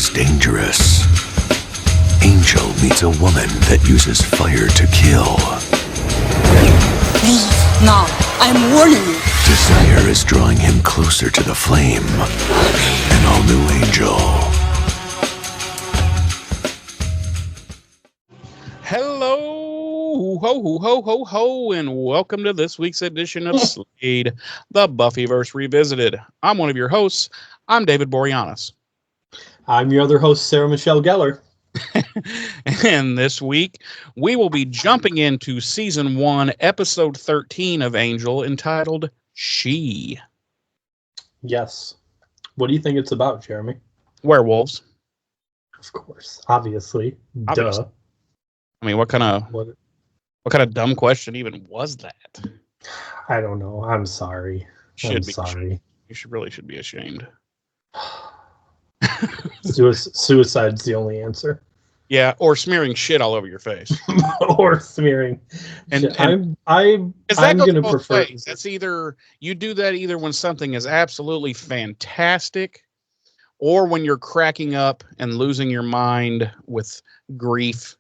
is dangerous. Angel meets a woman that uses fire to kill. Leave now. I'm warning you. Desire is drawing him closer to the flame. An all-new Angel. Hello, ho, ho, ho, ho, ho, and welcome to this week's edition of Slade, the Buffyverse Revisited. I'm one of your hosts. I'm David Boreanaz. I'm your other host, Sarah Michelle Gellar. And this week, we will be jumping into Season 1, Episode 13 of Angel, entitled She. Yes. What do you think it's about, Jeremy? Werewolves. Of course. Obviously. Duh. I mean, what kind of dumb question even was that? I don't know. I'm sorry. I'm sorry. You really should be ashamed. Suicide's the only answer. Yeah, or smearing shit all over your face. Or smearing. And I'm going to prefer. That's either you do that either when something is absolutely fantastic, or when you're cracking up and losing your mind with grief,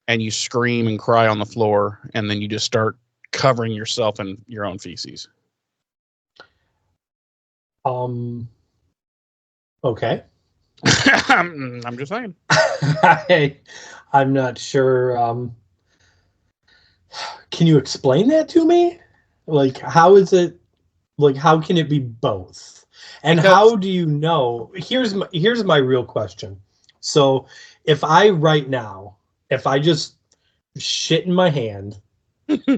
and you scream and cry on the floor, and then you just start covering yourself in your own feces. Okay. I'm just saying. I'm not sure. Can you explain that to me? Like, how is it? Like, how can it be both? And how do you know? Here's my real question. So, if I just shit in my hand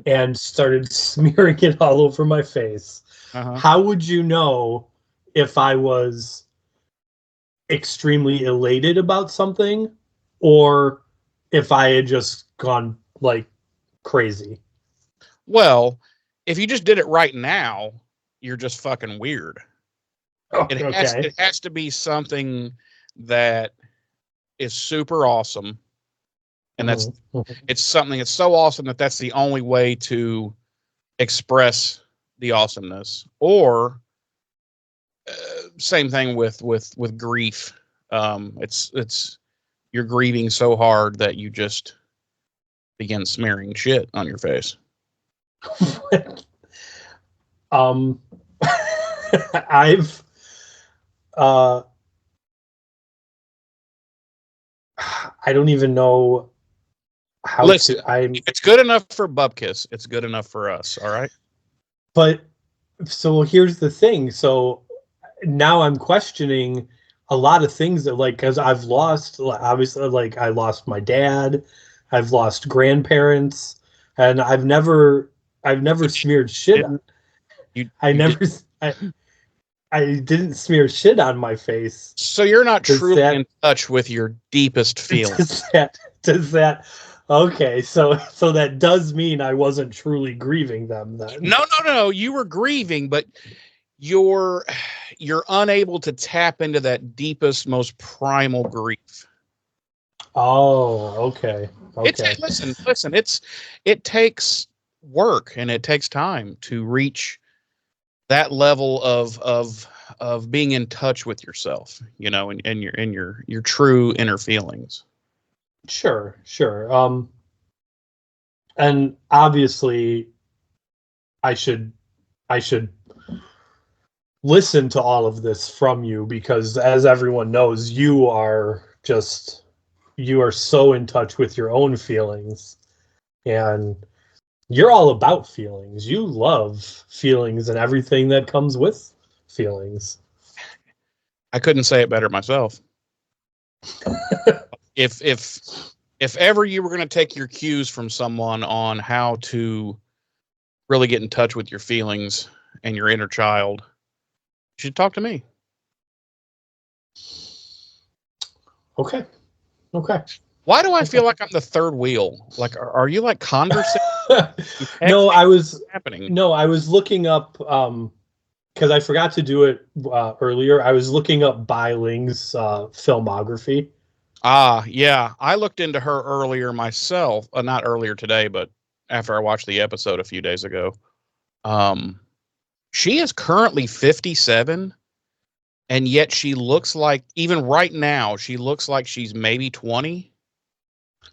and started smearing it all over my face, how would you know if I was extremely elated about something or if I had just gone like crazy? Well, if you just did it right now, you're just fucking weird. It has to be something that is super awesome. And it's something that's so awesome that's the only way to express the awesomeness. Or same thing with grief. It's you're grieving so hard that you just begin smearing shit on your face. I've I don't even know how Listen, to. It's good enough for Bubkiss. It's good enough for us. All right. But so here's the thing. So now I'm questioning a lot of things that, like, because I've lost, obviously, like, I lost my dad, I've lost grandparents, and I've never smeared shit on. I didn't smear shit on my face. So you're not truly in touch with your deepest feelings. Does that okay, so that does mean I wasn't truly grieving them then. No. You were grieving, but you're unable to tap into that deepest, most primal grief. Oh, okay. Listen. It takes work and it takes time to reach that level of being in touch with yourself, you know, and your true inner feelings. Sure. And obviously I should listen to all of this from you because, as everyone knows, you are so in touch with your own feelings, and you're all about feelings. You love feelings and everything that comes with feelings. I couldn't say it better myself. If ever you were going to take your cues from someone on how to really get in touch with your feelings and your inner child, you should talk to me. Okay. Why do I feel like I'm the third wheel? Like, are you like conversing? No, I was looking up because I forgot to do it earlier. I was looking up Bai Ling's filmography. Yeah. I looked into her earlier myself. Not earlier today, but after I watched the episode a few days ago. She is currently 57, and yet she looks like, even right now, she looks like she's maybe 20.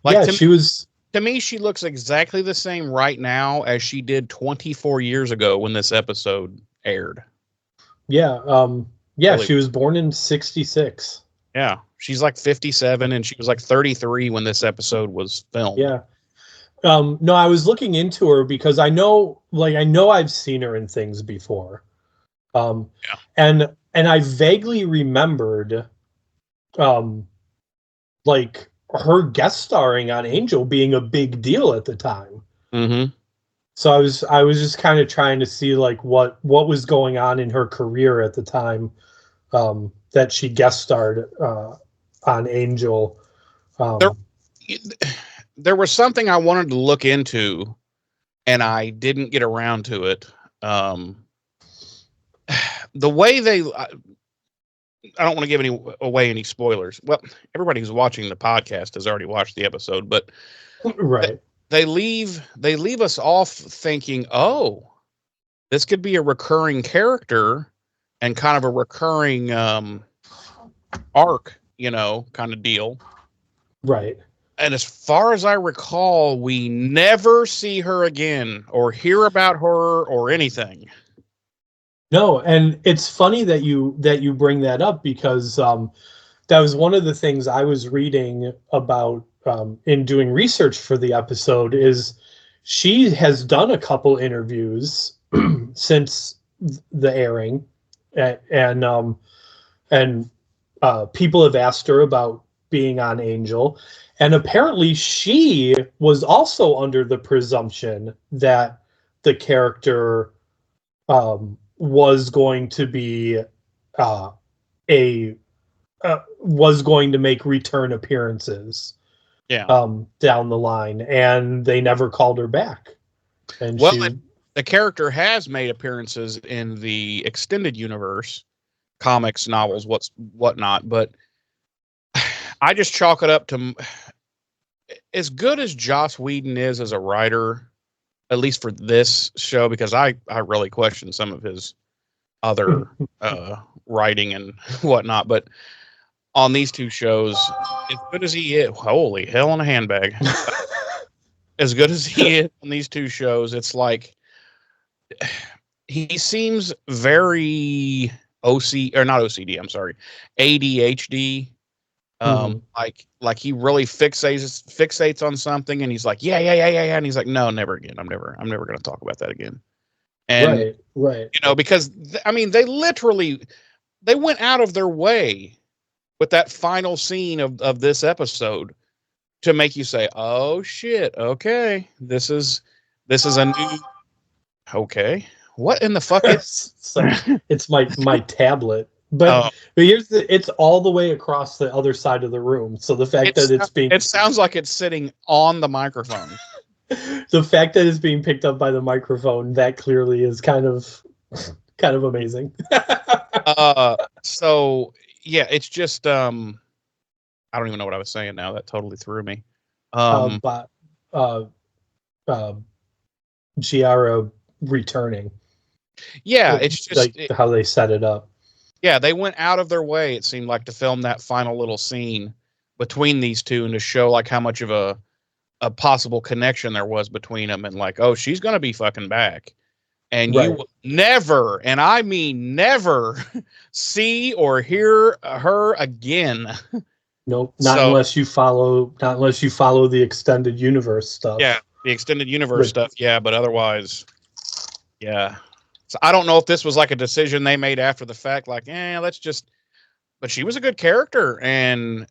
Like, yeah, she was. To me, she looks exactly the same right now as she did 24 years ago when this episode aired. Yeah, Really? she was born in 1966. Yeah, she's like 57, and she was like 33 when this episode was filmed. Yeah. No, I was looking into her because I know I've seen her in things before. Yeah. And I vaguely remembered like her guest starring on Angel being a big deal at the time. Mm-hmm. So I was just kind of trying to see like what was going on in her career at the time that she guest starred on Angel. There was something I wanted to look into, and I didn't get around to it. The way I don't want to give away any spoilers. Well, everybody who's watching the podcast has already watched the episode, but right. They leave us off thinking, oh, this could be a recurring character and kind of a recurring arc, kind of deal. Right. And as far as I recall, we never see her again or hear about her or anything. No, and it's funny that you bring that up because that was one of the things I was reading about in doing research for the episode. Is she has done a couple interviews since the airing, and people have asked her about being on Angel, and apparently she was also under the presumption that the character was going to be was going to make return appearances down the line, and they never called her back. And the character has made appearances in the extended universe, comics, novels, whatnot, but I just chalk it up to, as good as Joss Whedon is as a writer, at least for this show, because I really question some of his other writing and whatnot, but on these two shows, as good as he is, holy hell in a handbag, as good as he is on these two shows, it's like he seems very not OCD, I'm sorry, ADHD. Like he really fixates on something, and he's like, yeah, and he's like, no, never again. I'm never going to talk about that again. And right. Because they went out of their way with that final scene of this episode to make you say, oh shit, okay, this is a new, okay, what in the fuck is it's my tablet. But it's all the way across the other side of the room. So the fact that it sounds like it's sitting on the microphone. The fact that it's being picked up by the microphone, that clearly is kind of amazing. So yeah, it's just I don't even know what I was saying now. That totally threw me. Giara returning. Yeah, it's just like how they set it up. Yeah, they went out of their way, it seemed like, to film that final little scene between these two and to show like how much of a possible connection there was between them, and like, oh, she's gonna be fucking back. And you will never, and I mean never, see or hear her again. Nope, not unless you follow the extended universe stuff. Yeah, the extended universe stuff, yeah, but otherwise, yeah. So I don't know if this was like a decision they made after the fact, like, let's just. But she was a good character and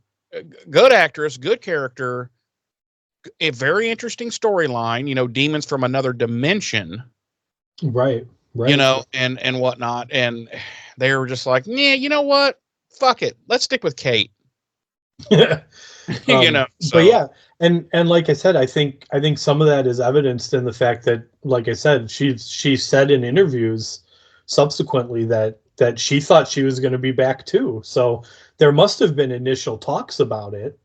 good actress, good character, a very interesting storyline. Demons from another dimension, right. And whatnot. And they were just like, yeah, you know what? Fuck it, let's stick with Kate. So. But yeah, and like I said, I think some of that is evidenced in the fact that, like I said, she said in interviews subsequently that she thought she was going to be back too. So there must have been initial talks about it.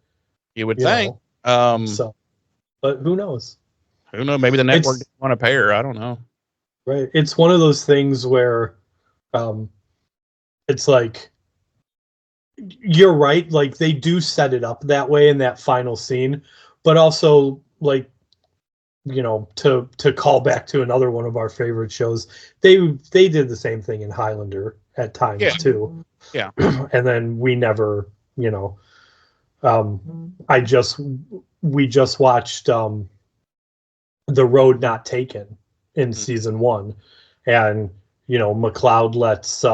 You would think. But who knows? Who knows? Maybe the network didn't want to pay her. I don't know. Right. It's one of those things where it's like you're right. Like they do set it up that way in that final scene, but also like, to call back to another one of our favorite shows, they did the same thing in Highlander at times too. Yeah. And then we never, we just watched The Road Not Taken in season 1, and McLeod lets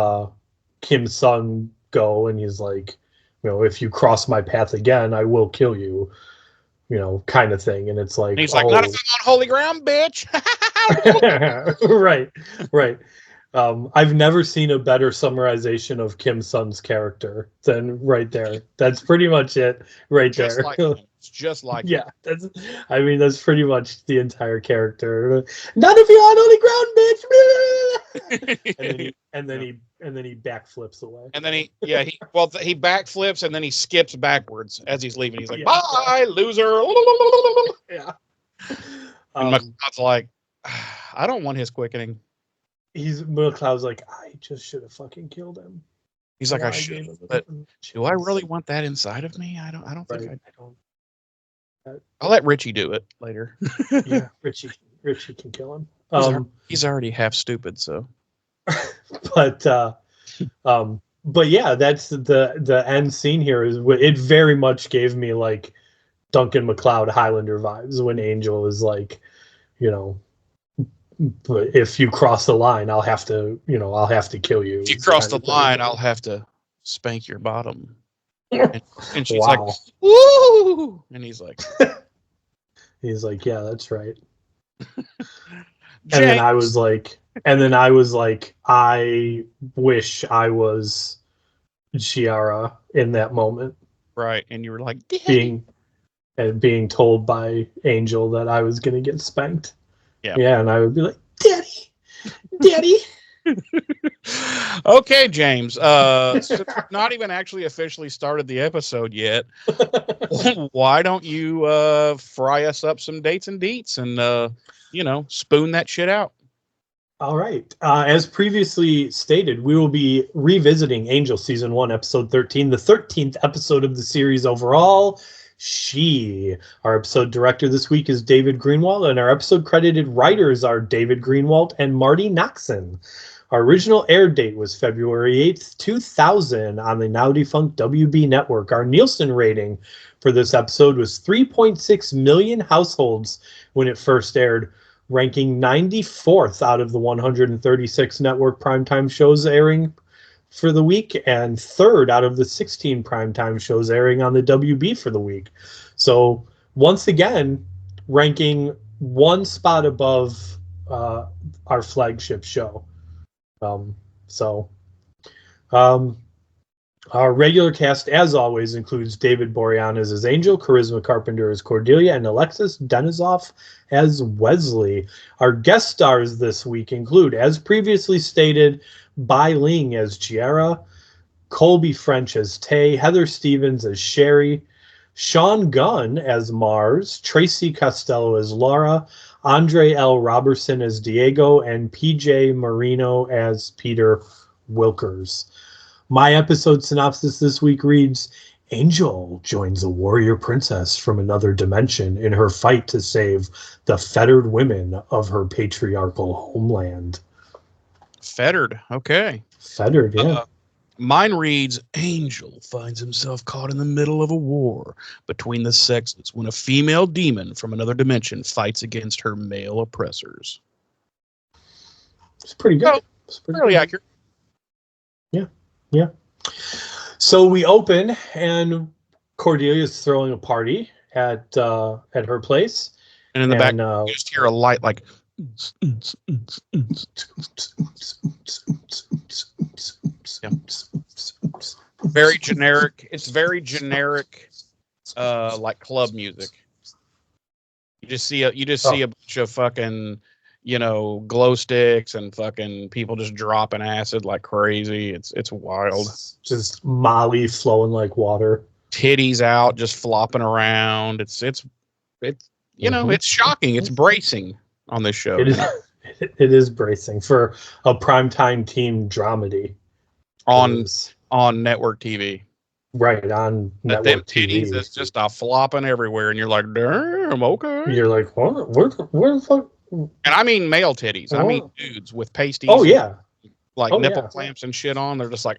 Kim Sung go, and he's like, if you cross my path again, I will kill you, kind of thing. And it's like, and he's like, not if I'm on holy ground, bitch. right. I've never seen a better summarization of Kim Sun's character than right there. That's pretty much it right just there. Like him. It's just like yeah, that's pretty much the entire character. Not if you're on holy ground, bitch. and then he backflips away. And then he backflips and then he skips backwards as he's leaving. He's like, bye, loser. Yeah. And McLeod's like, I don't want his quickening. McLeod's like, I just should have fucking killed him. He's like, I should, but do I really want that inside of me? I don't think I don't. I'll let Richie do it later. Yeah, Richie can kill him. He's already half stupid, so. But yeah, that's the end scene here. It very much gave me like Duncan MacLeod Highlander vibes when Angel is like, but if you cross the line, I'll have to kill you. If you cross the line, I'll have to spank your bottom. And she's like, woo! And he's like, yeah, that's right. And then I was like, I wish I was Chiara in that moment. Right. And you were like, being told by Angel that I was going to get spanked. Yeah. Yeah. And I would be like, Daddy. Okay, James. So not even actually officially started the episode yet. Why don't you fry us up some dates and deets and spoon that shit out? All right. As previously stated, we will be revisiting Angel Season 1, Episode 13, the 13th episode of the series overall, She. Our episode director this week is David Greenwald, and our episode credited writers are David Greenwald and Marty Noxon. Our original air date was February 8th, 2000 on the now defunct WB network. Our Nielsen rating for this episode was 3.6 million households when it first aired, ranking 94th out of the 136 network primetime shows airing for the week, and 3rd out of the 16 primetime shows airing on the WB for the week. So once again, ranking one spot above our flagship show. Our regular cast, as always, includes David Boreanaz as Angel, Charisma Carpenter as Cordelia, and Alexis Denisoff as Wesley. Our guest stars this week include, as previously stated, Bai Ling as Chiara, Colby French as Tay, Heather Stevens as Sherry, Sean Gunn as Mars, Tracy Costello as Laura, Andre L. Robertson as Diego, and PJ Marino as Peter Wilkers. My episode synopsis this week reads, Angel joins a warrior princess from another dimension in her fight to save the fettered women of her patriarchal homeland. Fettered, okay. Fettered, yeah. Mine reads, Angel finds himself caught in the middle of a war between the sexes when a female demon from another dimension fights against her male oppressors. It's pretty good. Oh, it's pretty accurate. Yeah. So we open and Cordelia's throwing a party at her place. And in the back, you just hear a light like... Yeah. Very generic. It's very generic, like club music. You just see a bunch of fucking, glow sticks and fucking people just dropping acid like crazy. It's wild. Just Molly flowing like water. Titties out, just flopping around. It's it's shocking. It's bracing on this show. It is. It is bracing for a primetime team dramedy on network TV. Right, on That network them TV. titties is just a flopping everywhere, and you're like, damn, okay. You're like, what? Where the fuck? And I mean male titties. I mean What? dudes with pasties. Oh yeah. Like Oh nipple yeah. clamps and shit on. They're just like,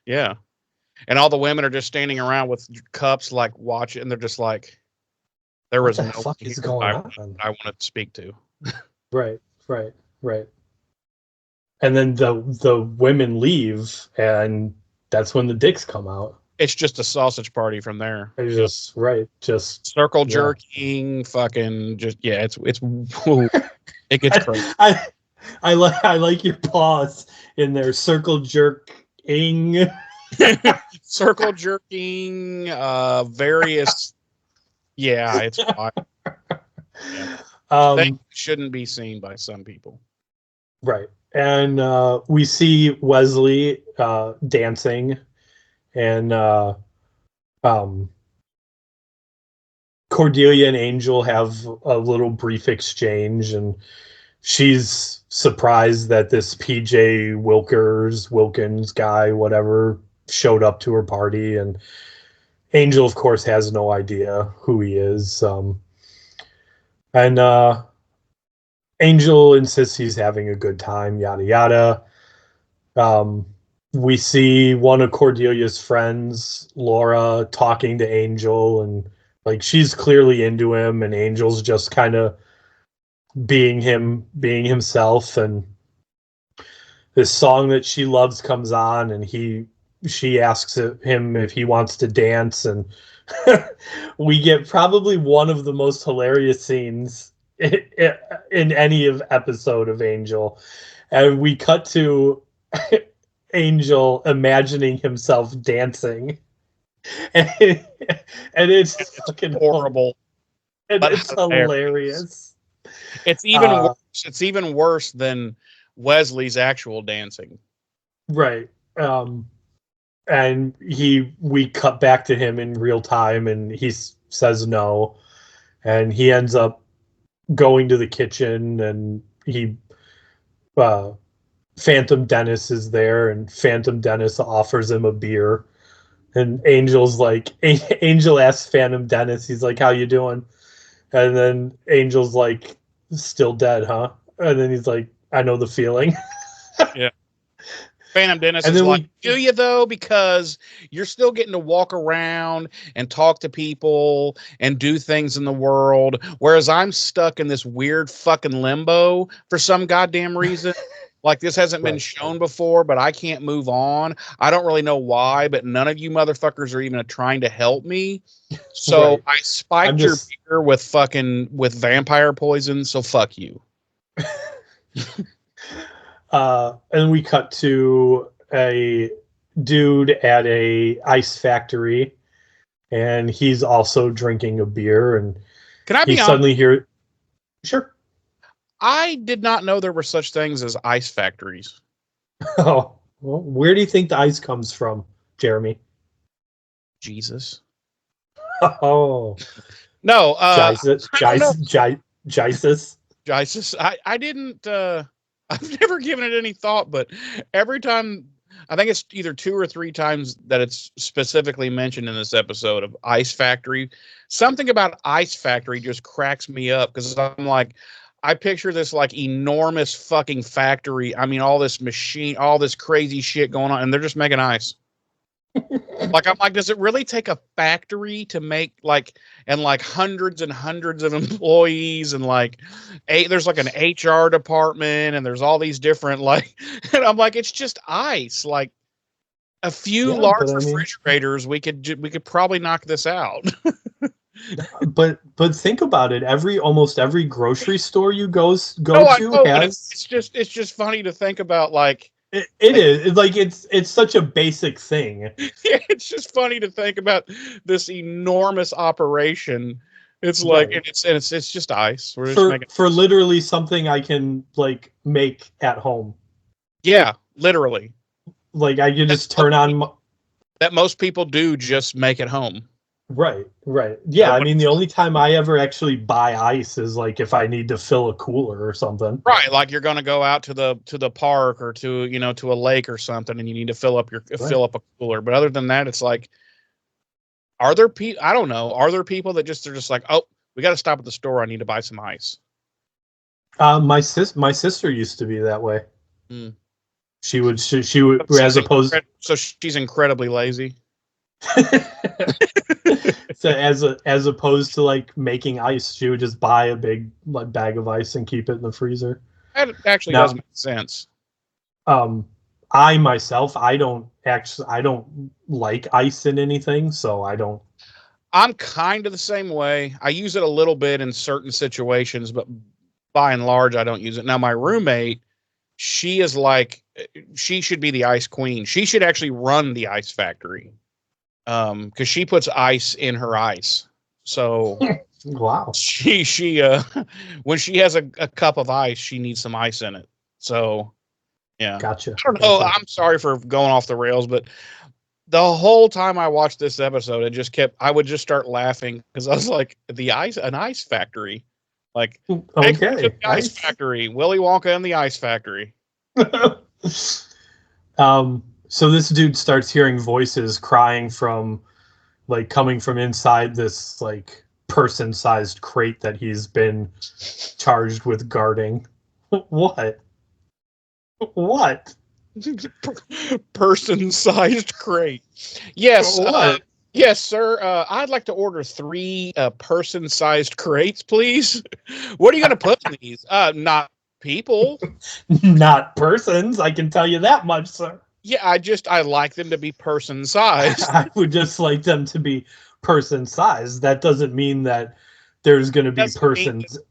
yeah. And all the women are just standing around with cups, like watching, and they're just like, there What was the no fuck one is here going I on? wanted to speak to. Right, right, right. And then the women leave, and that's when the dicks come out. It's just a sausage party from there. It's just right, just Circle yeah. jerking, fucking, just yeah. It's it gets crazy. I like your pause in there. Circle jerking. Circle jerking, various. Yeah, it's wild. Yeah. They shouldn't be seen by some people. Right. And we see Wesley dancing, and Cordelia and Angel have a little brief exchange, and she's surprised that this PJ Wilkins guy, whatever, showed up to her party, and Angel, of course, has no idea who he is. And Angel insists he's having a good time, yada yada. We see one of Cordelia's friends, Laura, talking to Angel, and like she's clearly into him, and Angel's just kind of being himself. And this song that she loves comes on, and she asks him if he wants to dance, and we get probably one of the most hilarious scenes in any of episode of Angel, and we cut to Angel imagining himself dancing, and it's fucking horrible, and it's hilarious. It's even worse. It's even worse than Wesley's actual dancing. Right. And we cut back to him in real time, and he says no, and he ends up going to the kitchen, and Phantom Dennis is there, and Phantom Dennis offers him a beer, and Angel asks Phantom Dennis, he's like, how you doing? And then Angel's like, still dead, huh? And then he's like, I know the feeling. Yeah. Phantom Dennis is like, do you though? Because you're still getting to walk around and talk to people and do things in the world, whereas I'm stuck in this weird fucking limbo for some goddamn reason. Like this hasn't been shown before, but I can't move on. I don't really know why, but none of you motherfuckers are even trying to help me. So I spiked your beer with vampire poison. So fuck you. And we cut to a dude at a ice factory, and he's also drinking a beer, and can I be suddenly hear? Sure. I did not know there were such things as ice factories. Oh, well, where do you think the ice comes from, Jeremy? Jesus. Oh. No. Jesus. I didn't. I've never given it any thought, but every time, I think it's either 2 or 3 times that it's specifically mentioned in this episode of Ice Factory. Something about Ice Factory just cracks me up because I'm like, I picture this like enormous fucking factory. I mean, all this machine, all this crazy shit going on, and they're just making ice. Like, I'm like, does it really take a factory to make like hundreds and hundreds of employees and there's like an HR department and there's all these different and I'm like, it's just ice. Like a few large refrigerators, we could probably knock this out. But think about it. Almost every grocery store you go to has. It's just funny to think about It is. It's like it's such a basic thing. Yeah, it's just funny to think about this enormous operation. It's like it's just ice. We're just making for literally something I can make at home. Yeah, literally. Like I can just turn on. That most people do just make at home. Right. Yeah, I mean, the only time I ever actually buy ice is like if I need to fill a cooler or something. Right, like you're going to go out to the park or to to a lake or something, and you need to fill up a cooler. But other than that, it's like, are there people? I don't know. Are there people that they're just like, oh, we got to stop at the store. I need to buy some ice. My sister used to be that way. Hmm. She would as opposed. So she's incredibly lazy. So as opposed to like making ice, she would just buy a big bag of ice and keep it in the freezer. That actually does make sense. I myself, I don't like ice in anything, so I don't. I'm kind of the same way. I use it a little bit in certain situations, but by and large, I don't use it. Now, my roommate, she is like, she should be the ice queen. She should actually run the ice factory. Because she puts ice in her ice. So wow. She when she has a cup of ice, she needs some ice in it. So yeah. Gotcha. I don't know. I'm sorry for going off the rails, but the whole time I watched this episode, I would just start laughing because I was like, an ice factory. Like, okay. The ice factory, Willy Wonka and the ice factory. So this dude starts hearing voices crying from, like, coming from inside this, like, person-sized crate that he's been charged with guarding. What? Person-sized crate. Yes. What? Yes, sir. I'd like to order 3 person-sized crates, please. What are you going to put in these? Not people. Not persons. I can tell you that much, sir. Yeah, I like them to be person-sized. I would just like them to be person-sized. That doesn't mean that there's going to be persons in them.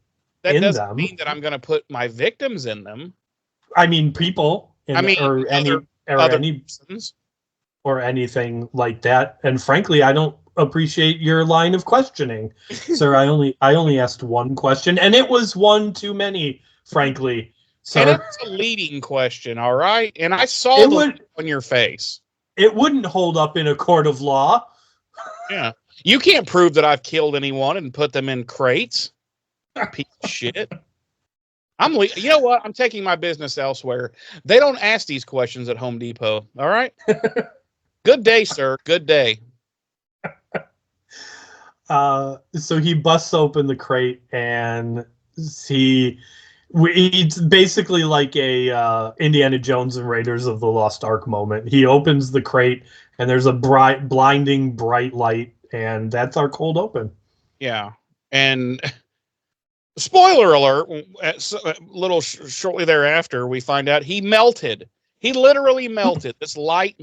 That doesn't mean that I'm going to put my victims in them. I mean, people. Or any persons. Or anything like that. And frankly, I don't appreciate your line of questioning, sir. I only asked one question, and it was one too many, frankly. So and it's a leading question, all right? And I saw the look on your face. It wouldn't hold up in a court of law. Yeah. You can't prove that I've killed anyone and put them in crates. Piece of shit. You know what? I'm taking my business elsewhere. They don't ask these questions at Home Depot, all right? Good day, sir. Good day. So he busts open the crate and it's basically like a Indiana Jones and Raiders of the Lost Ark moment. He opens the crate and there's a blinding bright light, and that's our cold open. Yeah. And spoiler alert, little shortly thereafter, we find out he melted. He literally melted. This light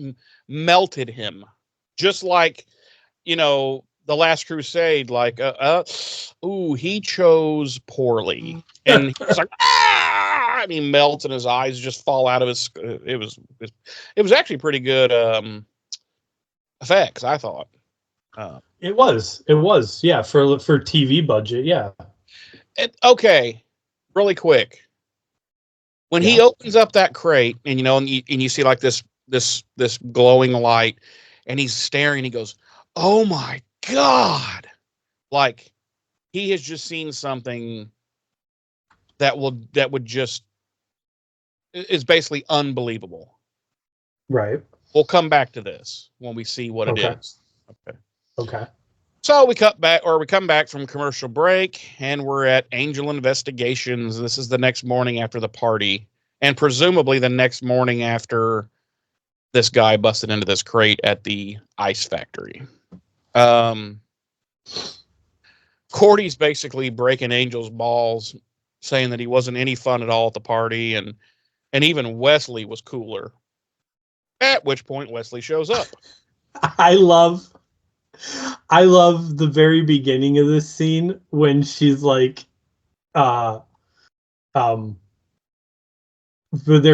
melted him. Just like, The Last Crusade, like, he chose poorly. And he's like, ah! And he melts and his eyes just fall out of his, it was actually pretty good effects, I thought. It was, yeah, for TV budget, yeah. Okay, really quick. When he opens up that crate and, and you see like this glowing light and he's staring, he goes, oh my God. Like he has just seen something that would just is basically unbelievable. Right. We'll come back to this when we see what it is. Okay. So we come back from commercial break, and we're at Angel Investigations. This is the next morning after the party, and presumably the next morning after this guy busted into this crate at the ice factory. Cordy's basically breaking Angel's balls, saying that he wasn't any fun at all at the party, and even Wesley was cooler. At which point Wesley shows up. I love the very beginning of this scene when she's like, they're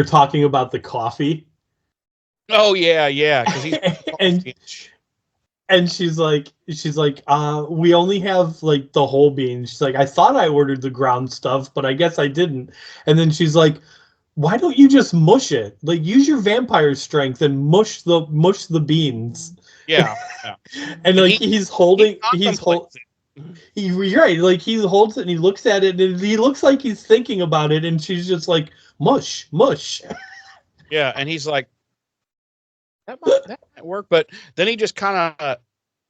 talking about the coffee. Oh yeah, because he's and she's like, we only have like the whole bean. She's like, I thought I ordered the ground stuff, but I guess I didn't. And then she's like, why don't you just mush it? Like, use your vampire strength and mush the beans. Yeah, yeah. And like you're right, like he holds it and he looks at it and he looks like he's thinking about it, and she's just like mush, mush. Yeah, and he's like, that might work, but then he just kind of.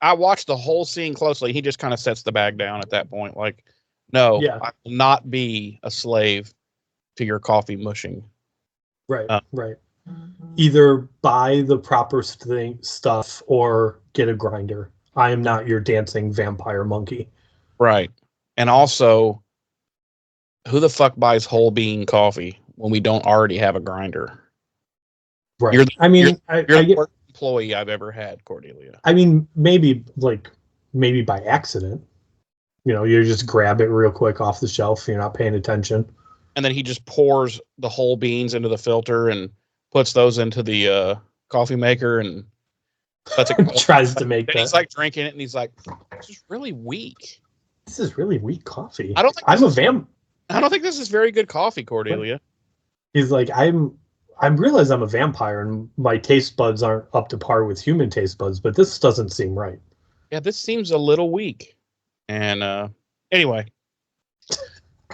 I watched the whole scene closely. He just kind of sets the bag down at that point, like, no, Yeah. I will not be a slave to your coffee mushing. Right, right. Either buy the proper stuff or get a grinder. I am not your dancing vampire monkey. Right. And also, who the fuck buys whole bean coffee when we don't already have a grinder? Right. You're I the get, worst employee I've ever had, Cordelia. I mean, maybe by accident. You know, you just grab it real quick off the shelf. You're not paying attention. And then he just pours the whole beans into the filter and puts those into the coffee maker and lets it tries to make that. He's like drinking it and he's like, this is really weak. This is really weak coffee. I don't think I don't think this is very good coffee, Cordelia. He's like, I realize I'm a vampire and my taste buds aren't up to par with human taste buds, but this doesn't seem right. Yeah, this seems a little weak. And anyway,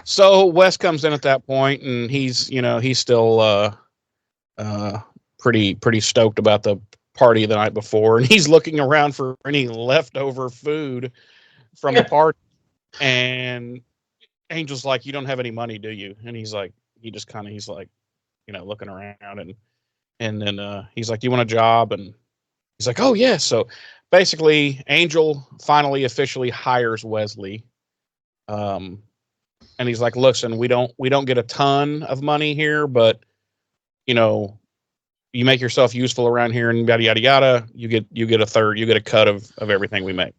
so Wes comes in at that point, and he's still pretty stoked about the party the night before, and he's looking around for any leftover food from the party. And Angel's like, "You don't have any money, do you?" And he's like, looking around, and then he's like, "Do you want a job?" And he's like, "Oh yeah." So basically, Angel finally officially hires Wesley. And he's like, "Listen, we don't get a ton of money here, but you make yourself useful around here, and yada yada yada. You get a third, you get a cut of everything we make."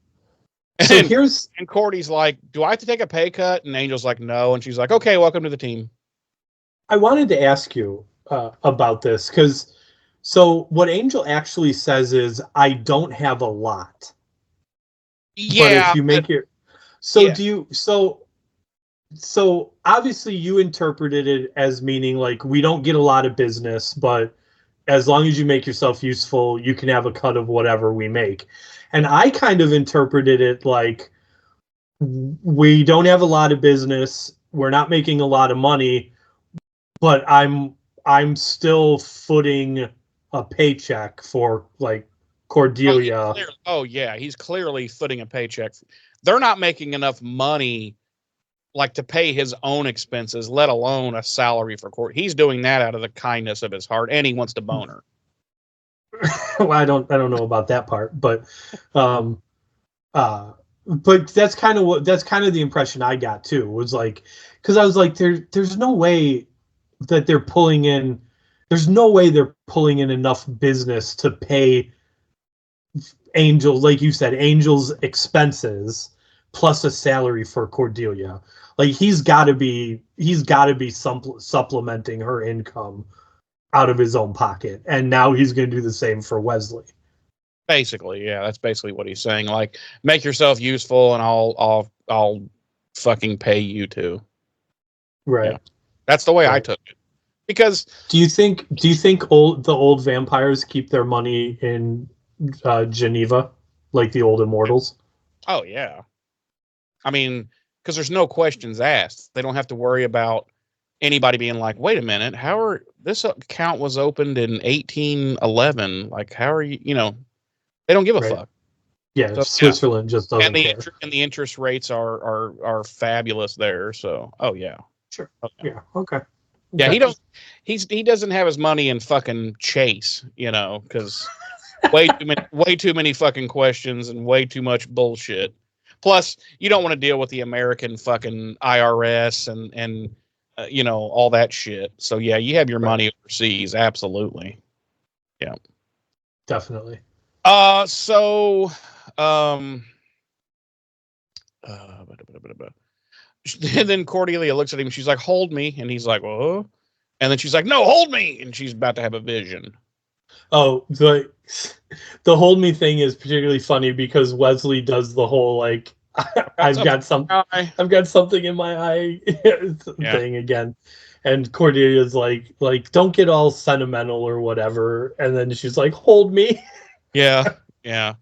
So and Cordy's like, "Do I have to take a pay cut?" And Angel's like, "No." And she's like, "Okay, welcome to the team." I wanted to ask you about this because so what Angel actually says is, "I don't have a lot." Yeah. But if you make it, so yeah. Do you so obviously you interpreted it as meaning like we don't get a lot of business, but as long as you make yourself useful, you can have a cut of whatever we make. And I kind of interpreted it like we don't have a lot of business, we're not making a lot of money, but I'm still footing a paycheck for like Cordelia. Oh yeah, he's clearly footing a paycheck. They're not making enough money like to pay his own expenses, let alone a salary for court. He's doing that out of the kindness of his heart, and he wants to bone her. Well, I don't know about that part, but that's kind of the impression I got too. Was like, because I was like, there's no way that they're pulling in enough business to pay Angel, like you said, Angel's expenses plus a salary for Cordelia. Like he's got to be supplementing her income out of his own pocket, and now he's going to do the same for Wesley. Basically, yeah, that's basically what he's saying. Like, make yourself useful, and I'll fucking pay you too. Right. Yeah. That's the way I took it. Because do you think the old vampires keep their money in Geneva, like the old immortals? Oh yeah. I mean, because there's no questions asked. They don't have to worry about anybody being like, wait a minute, this account was opened in 1811. Like, how are you, they don't give a fuck. Yeah, so, Switzerland just doesn't care. And the interest rates are fabulous there. So, oh yeah. Sure. Okay. Yeah. Okay. Yeah, he doesn't have his money in fucking Chase, because way too many fucking questions and way too much bullshit. Plus, you don't want to deal with the American fucking IRS and all that shit. So yeah, you have your money overseas, absolutely. Yeah, definitely. And then Cordelia looks at him. She's like, "Hold me," and he's like, "Whoa!" And then she's like, "No, hold me!" And she's about to have a vision. Oh, the hold me thing is particularly funny because Wesley does the whole like I've got something in my eye thing again, and Cordelia's like don't get all sentimental or whatever, and then she's like, "Hold me." Yeah, Yeah.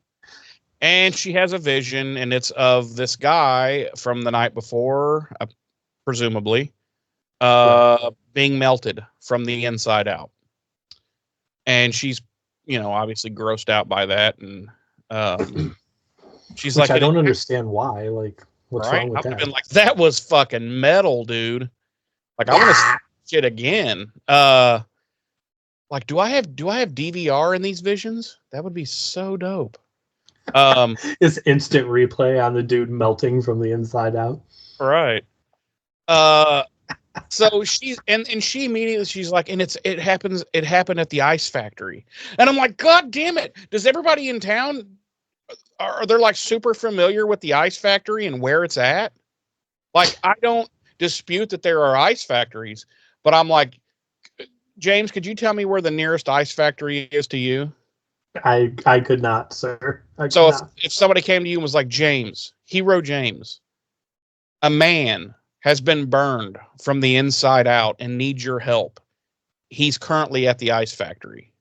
And she has a vision, and it's of this guy from the night before, presumably, being melted from the inside out. And she's, obviously grossed out by that. And she's Which like, I don't understand why. Like, what's right? wrong I with would have that? been like, that was fucking metal, dude. Like, I want to see shit again. Like, do I have DVR in these visions? That would be so dope. It's instant replay on the dude melting from the inside out. Right. So she's and she immediately she's like, and it happened at the ice factory. And I'm like, God damn it. Does everybody in town are they like super familiar with the ice factory and where it's at? Like, I don't dispute that there are ice factories, but I'm like, James, could you tell me where the nearest ice factory is to you? I could not, sir. I So could if, not. if somebody came to you and was like, James, Hero James, a man has been burned from the inside out and needs your help. He's currently at the ice factory.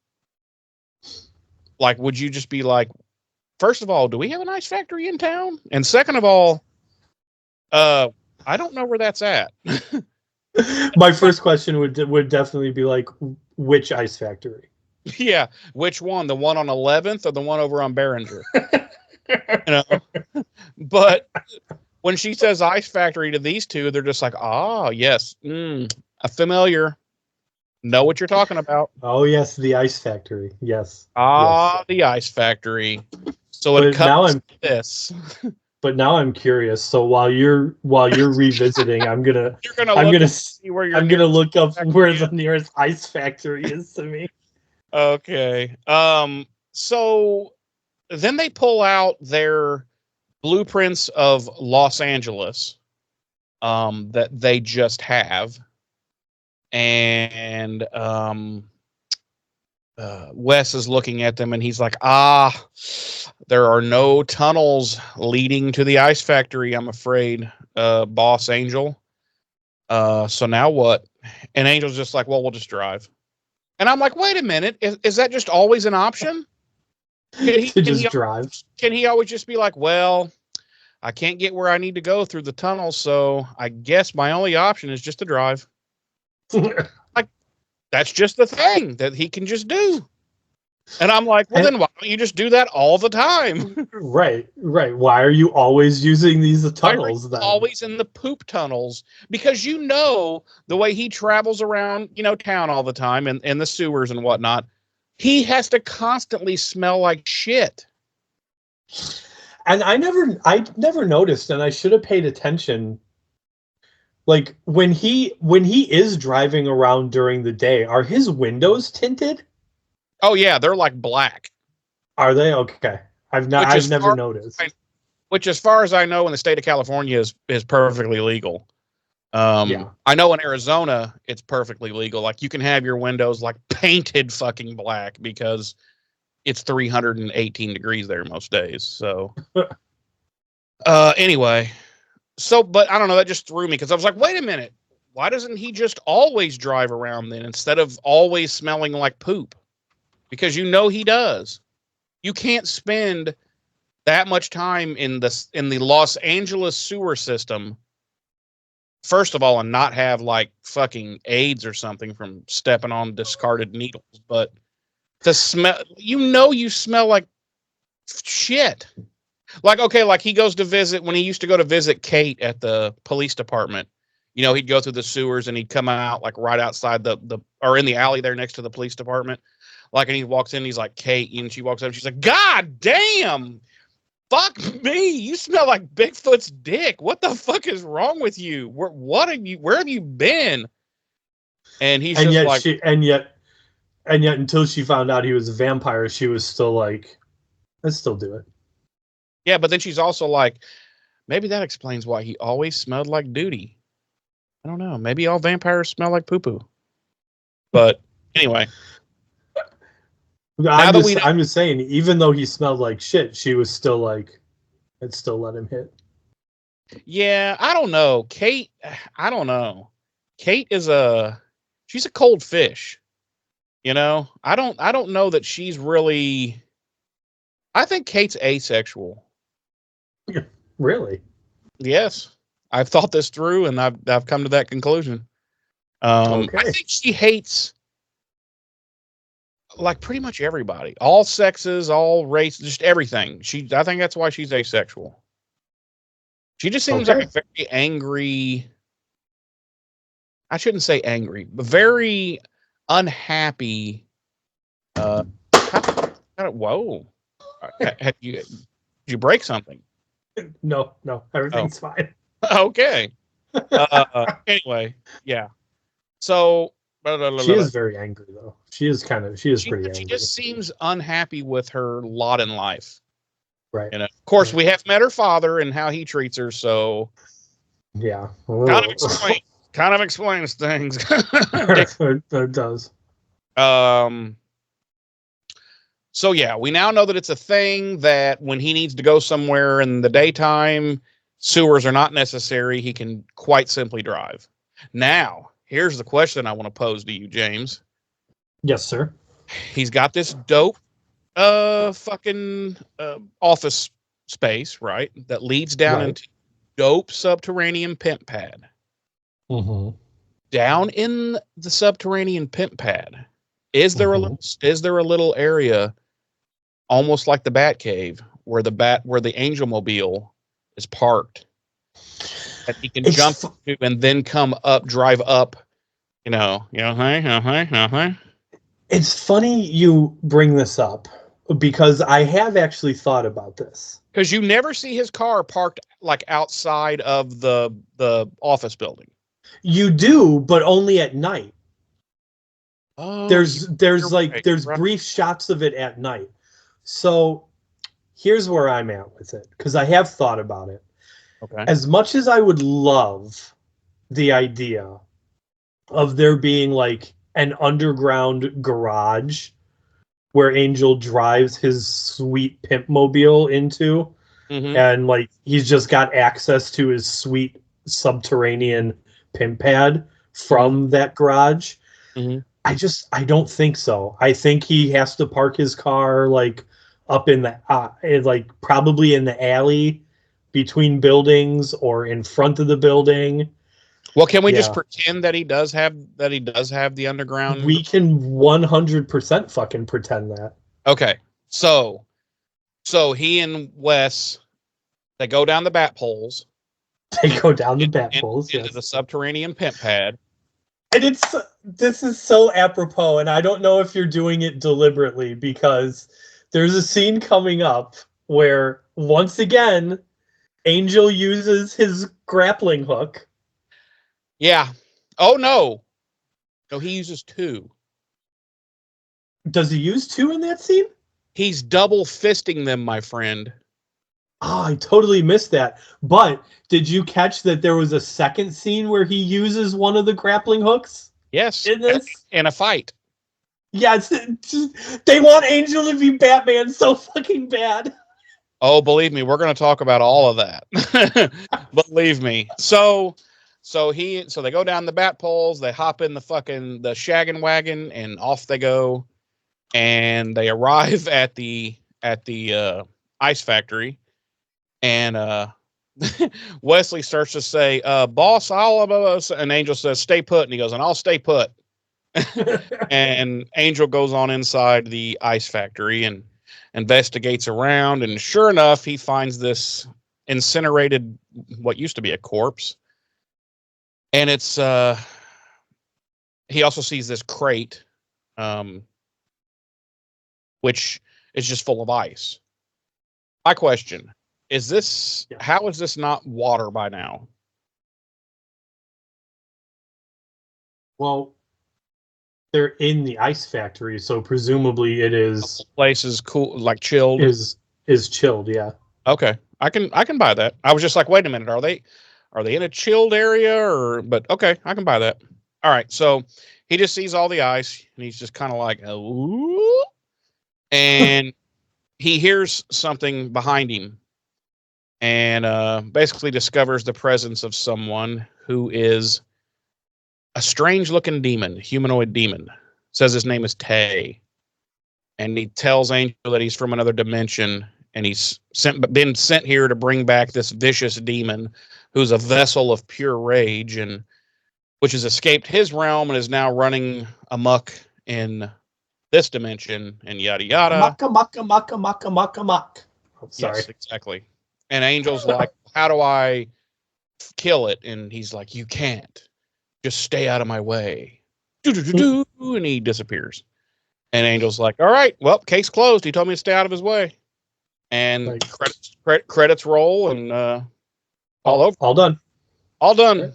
Like, would you just be like, first of all, do we have an ice factory in town? And second of all, I don't know where that's at. My first question would definitely be like, which ice factory? Yeah, which one? The one on 11th or the one over on Behringer? But when she says ice factory to these two, they're just like, yes, a familiar. Know what you're talking about. Oh yes, the ice factory. Yes. Yes. The ice factory. So it cuts this. But now I'm curious. So while you're revisiting, I'm gonna look up where the nearest ice factory is to me. Okay. So then they pull out their blueprints of Los Angeles that they just have. And Wes is looking at them and he's like, there are no tunnels leading to the ice factory, I'm afraid, Boss Angel. So now what? And Angel's just like, well, we'll just drive. And I'm like, wait a minute, is that just always an option? Can he always just be like, well, I can't get where I need to go through the tunnel, so I guess my only option is just to drive. Like, that's just the thing that he can just do. And I'm like, well, then why don't you just do that all the time? Right. Why are you always using these tunnels then? Always in the poop tunnels? Because the way he travels around, town all the time and in the sewers and whatnot, he has to constantly smell like shit. And I never noticed, and I should have paid attention. Like when he is driving around during the day, are his windows tinted? Oh yeah, they're like black. Are they? Okay. I've never noticed. Which, as far as I know, in the state of California is perfectly legal. Yeah. I know in Arizona it's perfectly legal. Like, you can have your windows like painted fucking black because it's 318 degrees there most days. So anyway, but I don't know, that just threw me because I was like, wait a minute, why doesn't he just always drive around then instead of always smelling like poop? Because he does. You can't spend that much time in the Los Angeles sewer system, first of all, and not have like fucking AIDS or something from stepping on discarded needles, but to smell, you smell like shit. Like, okay, like he goes to visit, when he used to go to visit Kate at the police department, he'd go through the sewers and he'd come out like right outside or in the alley there next to the police department. Like, and he walks in, he's like, Kate, and she walks up, she's like, God damn, fuck me, you smell like Bigfoot's dick. What the fuck is wrong with you? Where have you been? And he's just like, and yet until she found out he was a vampire, she was still like, let's still do it. Yeah, but then she's also like, maybe that explains why he always smelled like duty. I don't know. Maybe all vampires smell like poo-poo. But anyway. I'm just saying, even though he smelled like shit, she was still like, let's still let him hit. Yeah, I don't know. Kate, I don't know. Kate she's a cold fish. I don't know that she's really, I think Kate's asexual. Really? Yes. I've thought this through and I've come to that conclusion. Okay. I think she hates like pretty much everybody, all sexes, all races, just everything. I think that's why she's asexual. She just seems like a very angry. I shouldn't say angry, but very unhappy. Whoa! Did you break something? No, everything's fine. Okay. Anyway, yeah. So she is very angry, though. She is pretty angry. She just seems unhappy with her lot in life. Right. And of course, we have met her father and how he treats her. So yeah, kind of explains things. It does. So yeah, we now know that it's a thing that when he needs to go somewhere in the daytime, sewers are not necessary. He can quite simply drive. Now, here's the question I want to pose to you, James. Yes, sir. He's got this dope fucking office space, right? That leads down into dope subterranean pimp pad. Mm-hmm. Down in the subterranean pimp pad, is there a little area almost like the Bat Cave where the Angel Mobile is parked that he can jump to and then drive up, It's funny you bring this up because I have actually thought about this. Because you never see his car parked like outside of the office building. You do, but only at night. Oh, there's brief shots of it at night. So here's where I'm at with it, because I have thought about it. Okay. As much as I would love the idea of there being like an underground garage where Angel drives his sweet pimp mobile into, and like he's just got access to his sweet subterranean pimp pad from that garage. I don't think so. I think he has to park his car like up in the like probably in the alley between buildings or in front of the building. Well, can we just pretend that he does have the underground? We can 100% fucking pretend that. Okay. So he and Wes, they go down the bat poles. They go down the bat poles into the subterranean pimp pad. And this is so apropos, and I don't know if you're doing it deliberately, because there's a scene coming up where once again Angel uses his grappling hook. Yeah. Oh no. No, he uses 2. Does he use 2 in that scene? He's double fisting them, my friend. Oh, I totally missed that. But did you catch that there was a second scene where he uses one of the grappling hooks? Yes. In this? In a fight. Yeah, they want Angel to be Batman so fucking bad. Oh, believe me, we're going to talk about all of that. Believe me. So they go down the bat poles, they hop in the shaggin' wagon, and off they go. And they arrive at the ice factory. And Wesley starts to say, boss, all of us, and Angel says, stay put. And he goes, and I'll stay put. And Angel goes on inside the ice factory and investigates around. And sure enough, he finds this incinerated, what used to be a corpse. And it's, he also sees this crate, which is just full of ice. My question is how is this not water by now? Well, they're in the ice factory, so presumably it is. The place is cool, like chilled. Is chilled, yeah. Okay, I can buy that. I was just like, wait a minute, are they in a chilled area but okay, I can buy that. All right, so he just sees all the ice and he's just kind of like, ooh, and he hears something behind him. And basically discovers the presence of someone who is a strange-looking demon, humanoid demon. Says his name is Tay. and he tells Angel that he's from another dimension, and he's been sent here to bring back this vicious demon who's a vessel of pure rage, and which has escaped his realm and is now running amok in this dimension, and yada yada. Muck. Oh, sorry. Yes, exactly. And Angel's like, how do I kill it? And he's like, you can't. Just stay out of my way. And he disappears. And Angel's like, all right, well, case closed. He told me to stay out of his way. And credits roll, and all over. All done. All done.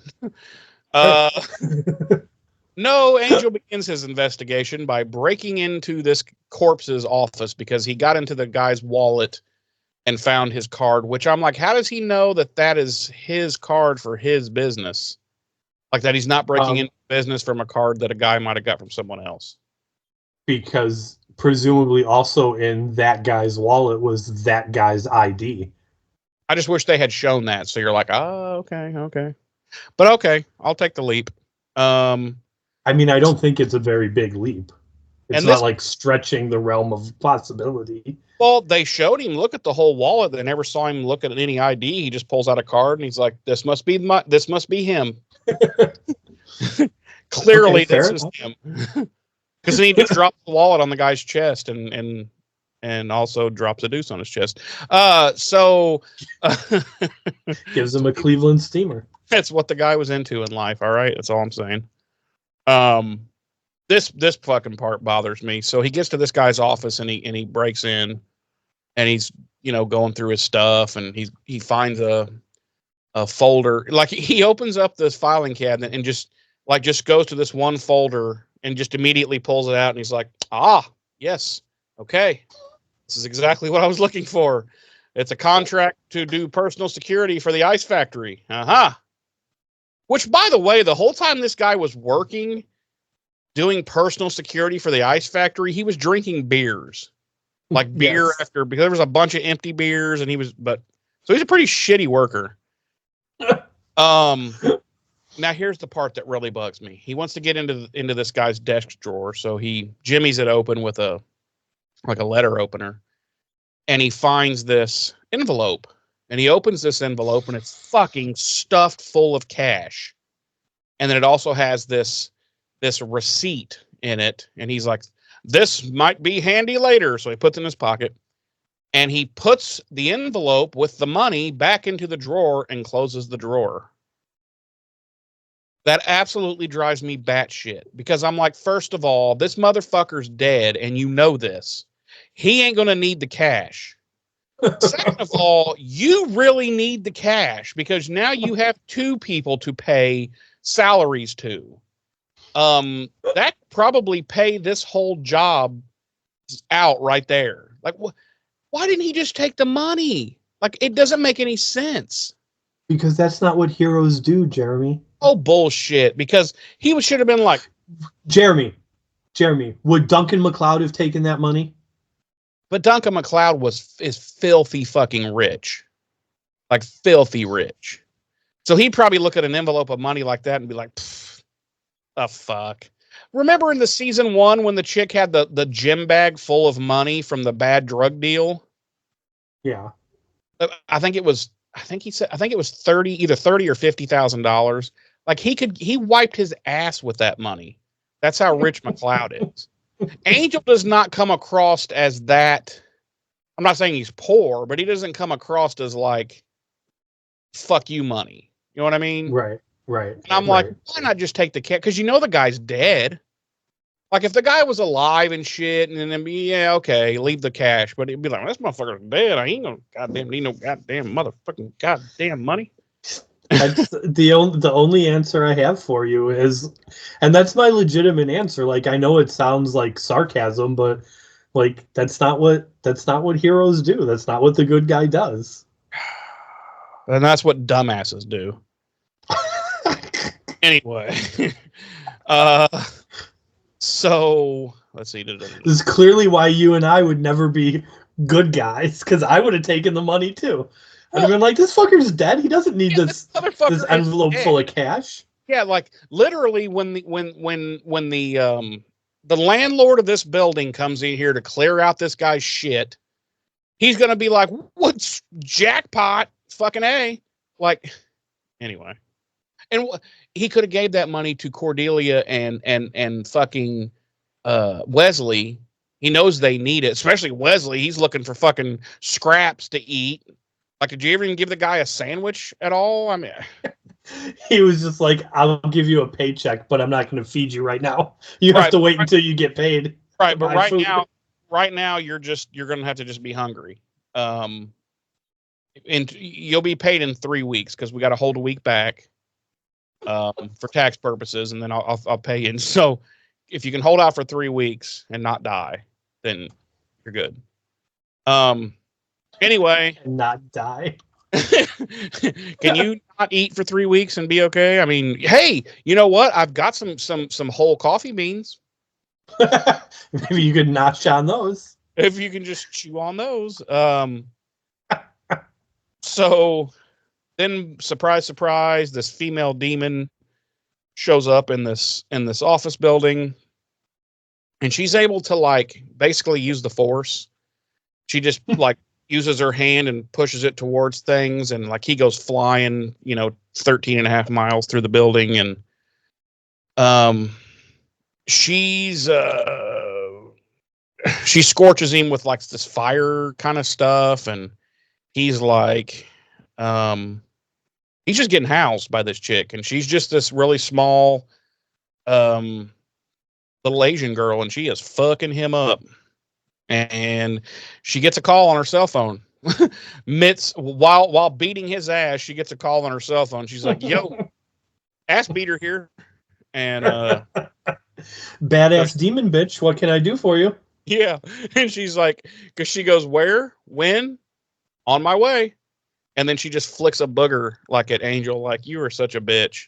No, Angel begins his investigation by breaking into this corpse's office because he got into the guy's wallet and found his card, which I'm like, how does he know that that is his card for his business? Like that he's not breaking into business from a card that a guy might have got from someone else. Because presumably also in that guy's wallet was that guy's ID. I just wish they had shown that. So you're like, oh, okay. But okay, I'll take the leap. I mean, I don't think it's a very big leap. It's not like stretching the realm of possibility. Well, they showed him look at the whole wallet. They never saw him look at any ID. He just pulls out a card and he's like, this must be him. Clearly, this is him. Because then he just drops the wallet on the guy's chest and also drops a deuce on his chest. Gives him a Cleveland steamer. That's what the guy was into in life. All right, that's all I'm saying. This fucking part bothers me. So he gets to this guy's office and he breaks in, and he's going through his stuff, and he finds a folder. Like he opens up this filing cabinet and just goes to this one folder and just immediately pulls it out, and he's like, yes, okay, this is exactly what I was looking for. It's a contract to do personal security for the ice factory. Which, by the way, the whole time this guy was working, doing personal security for the ice factory, he was drinking beers. Like beer after, because there was a bunch of empty beers, and so he's a pretty shitty worker. Now here's the part that really bugs me. He wants to get into this guy's desk drawer, so he jimmies it open with a letter opener, and he finds this envelope, and he opens this envelope, and it's fucking stuffed full of cash, and then it also has this receipt in it, and he's like, this might be handy later, so he puts it in his pocket, and he puts the envelope with the money back into the drawer and closes the drawer. That absolutely drives me batshit, because I'm like, first of all, this motherfucker's dead, and you know this. He ain't going to need the cash. Second of all, you really need the cash, because now you have two people to pay salaries to. That probably pay this whole job out right there. Like, why didn't he just take the money? Like, it doesn't make any sense. Because that's not what heroes do, Jeremy. Oh, bullshit. Because he should have been like... Jeremy, would Duncan MacLeod have taken that money? But Duncan MacLeod is filthy fucking rich. Like, filthy rich. So he'd probably look at an envelope of money like that and be like, the fuck. Remember in the season 1 when the chick had the gym bag full of money from the bad drug deal? Yeah. I think it was 30, either $30,000 or $50,000. Like he wiped his ass with that money. That's how rich MacLeod is. Angel does not come across as that. I'm not saying he's poor, but he doesn't come across as like, fuck you money. You know what I mean? Right. And I'm like, why not just take the cash? Because the guy's dead. Like if the guy was alive and shit, and then okay, leave the cash. But it'd be like, this motherfucker's dead. I ain't gonna need no goddamn motherfucking goddamn money. That's the only answer I have for you is, and that's my legitimate answer. Like I know it sounds like sarcasm, but like that's not what heroes do. That's not what the good guy does. And that's what dumbasses do. Anyway, so let's see. This is clearly why you and I would never be good guys, because I would have taken the money too. I'd have been like, this fucker's dead. He doesn't need this envelope full of cash. Yeah, like literally when the the landlord of this building comes in here to clear out this guy's shit, he's going to be like, what's jackpot? Fucking A. Like, anyway. And he could have gave that money to Cordelia and fucking Wesley. He knows they need it, especially Wesley. He's looking for fucking scraps to eat. Like, did you ever even give the guy a sandwich at all? I mean, he was just like, I'll give you a paycheck, but I'm not going to feed you right now. You have to wait until you get paid. Right, but right now you're going to have to just be hungry. And you'll be paid in 3 weeks because we got to hold a week back for tax purposes, and then I'll pay you. And so if you can hold out for 3 weeks and not die, then you're good. Anyway, not die. Can you not eat for 3 weeks and be okay? I mean, hey, you know what? I've got some whole coffee beans. Maybe you could notch on those. If you can just chew on those. So then, surprise, surprise, this female demon shows up in this office building, and she's able to like basically use the Force. She just like uses her hand and pushes it towards things, and like he goes flying, 13 and a half miles through the building, and she scorches him with like this fire kind of stuff, and he's like, he's just getting housed by this chick, and she's just this really small, little Asian girl, and she is fucking him up. And she gets a call on her cell phone. While beating his ass, she gets a call on her cell phone. She's like, "Yo, ass beater here," and badass demon bitch. What can I do for you? Yeah, and she's like, because she goes, "Where? When? On my way." And then she just flicks a booger like at Angel, like, "You are such a bitch."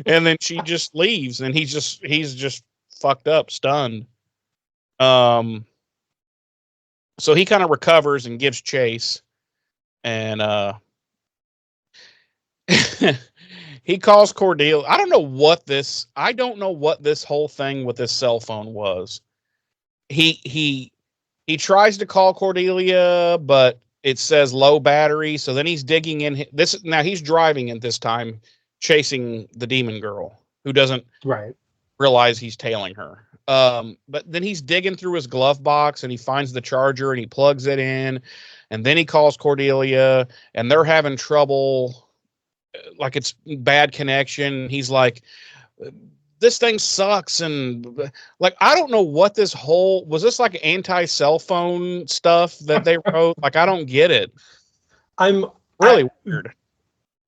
And then she just leaves, and he's just fucked up, stunned. So he kind of recovers and gives chase, and he calls Cordelia. I don't know what this whole thing with this cell phone was. He tries to call Cordelia, but it says low battery. So then he's digging in this. Now he's driving at this time, chasing the demon girl who doesn't realize he's tailing her. But then he's digging through his glove box, and he finds the charger, and he plugs it in, and then he calls Cordelia, and they're having trouble. Like, it's bad connection. He's like, this thing sucks. And like, I don't know what was this like anti-cell phone stuff that they wrote? Like, I don't get it. Weird.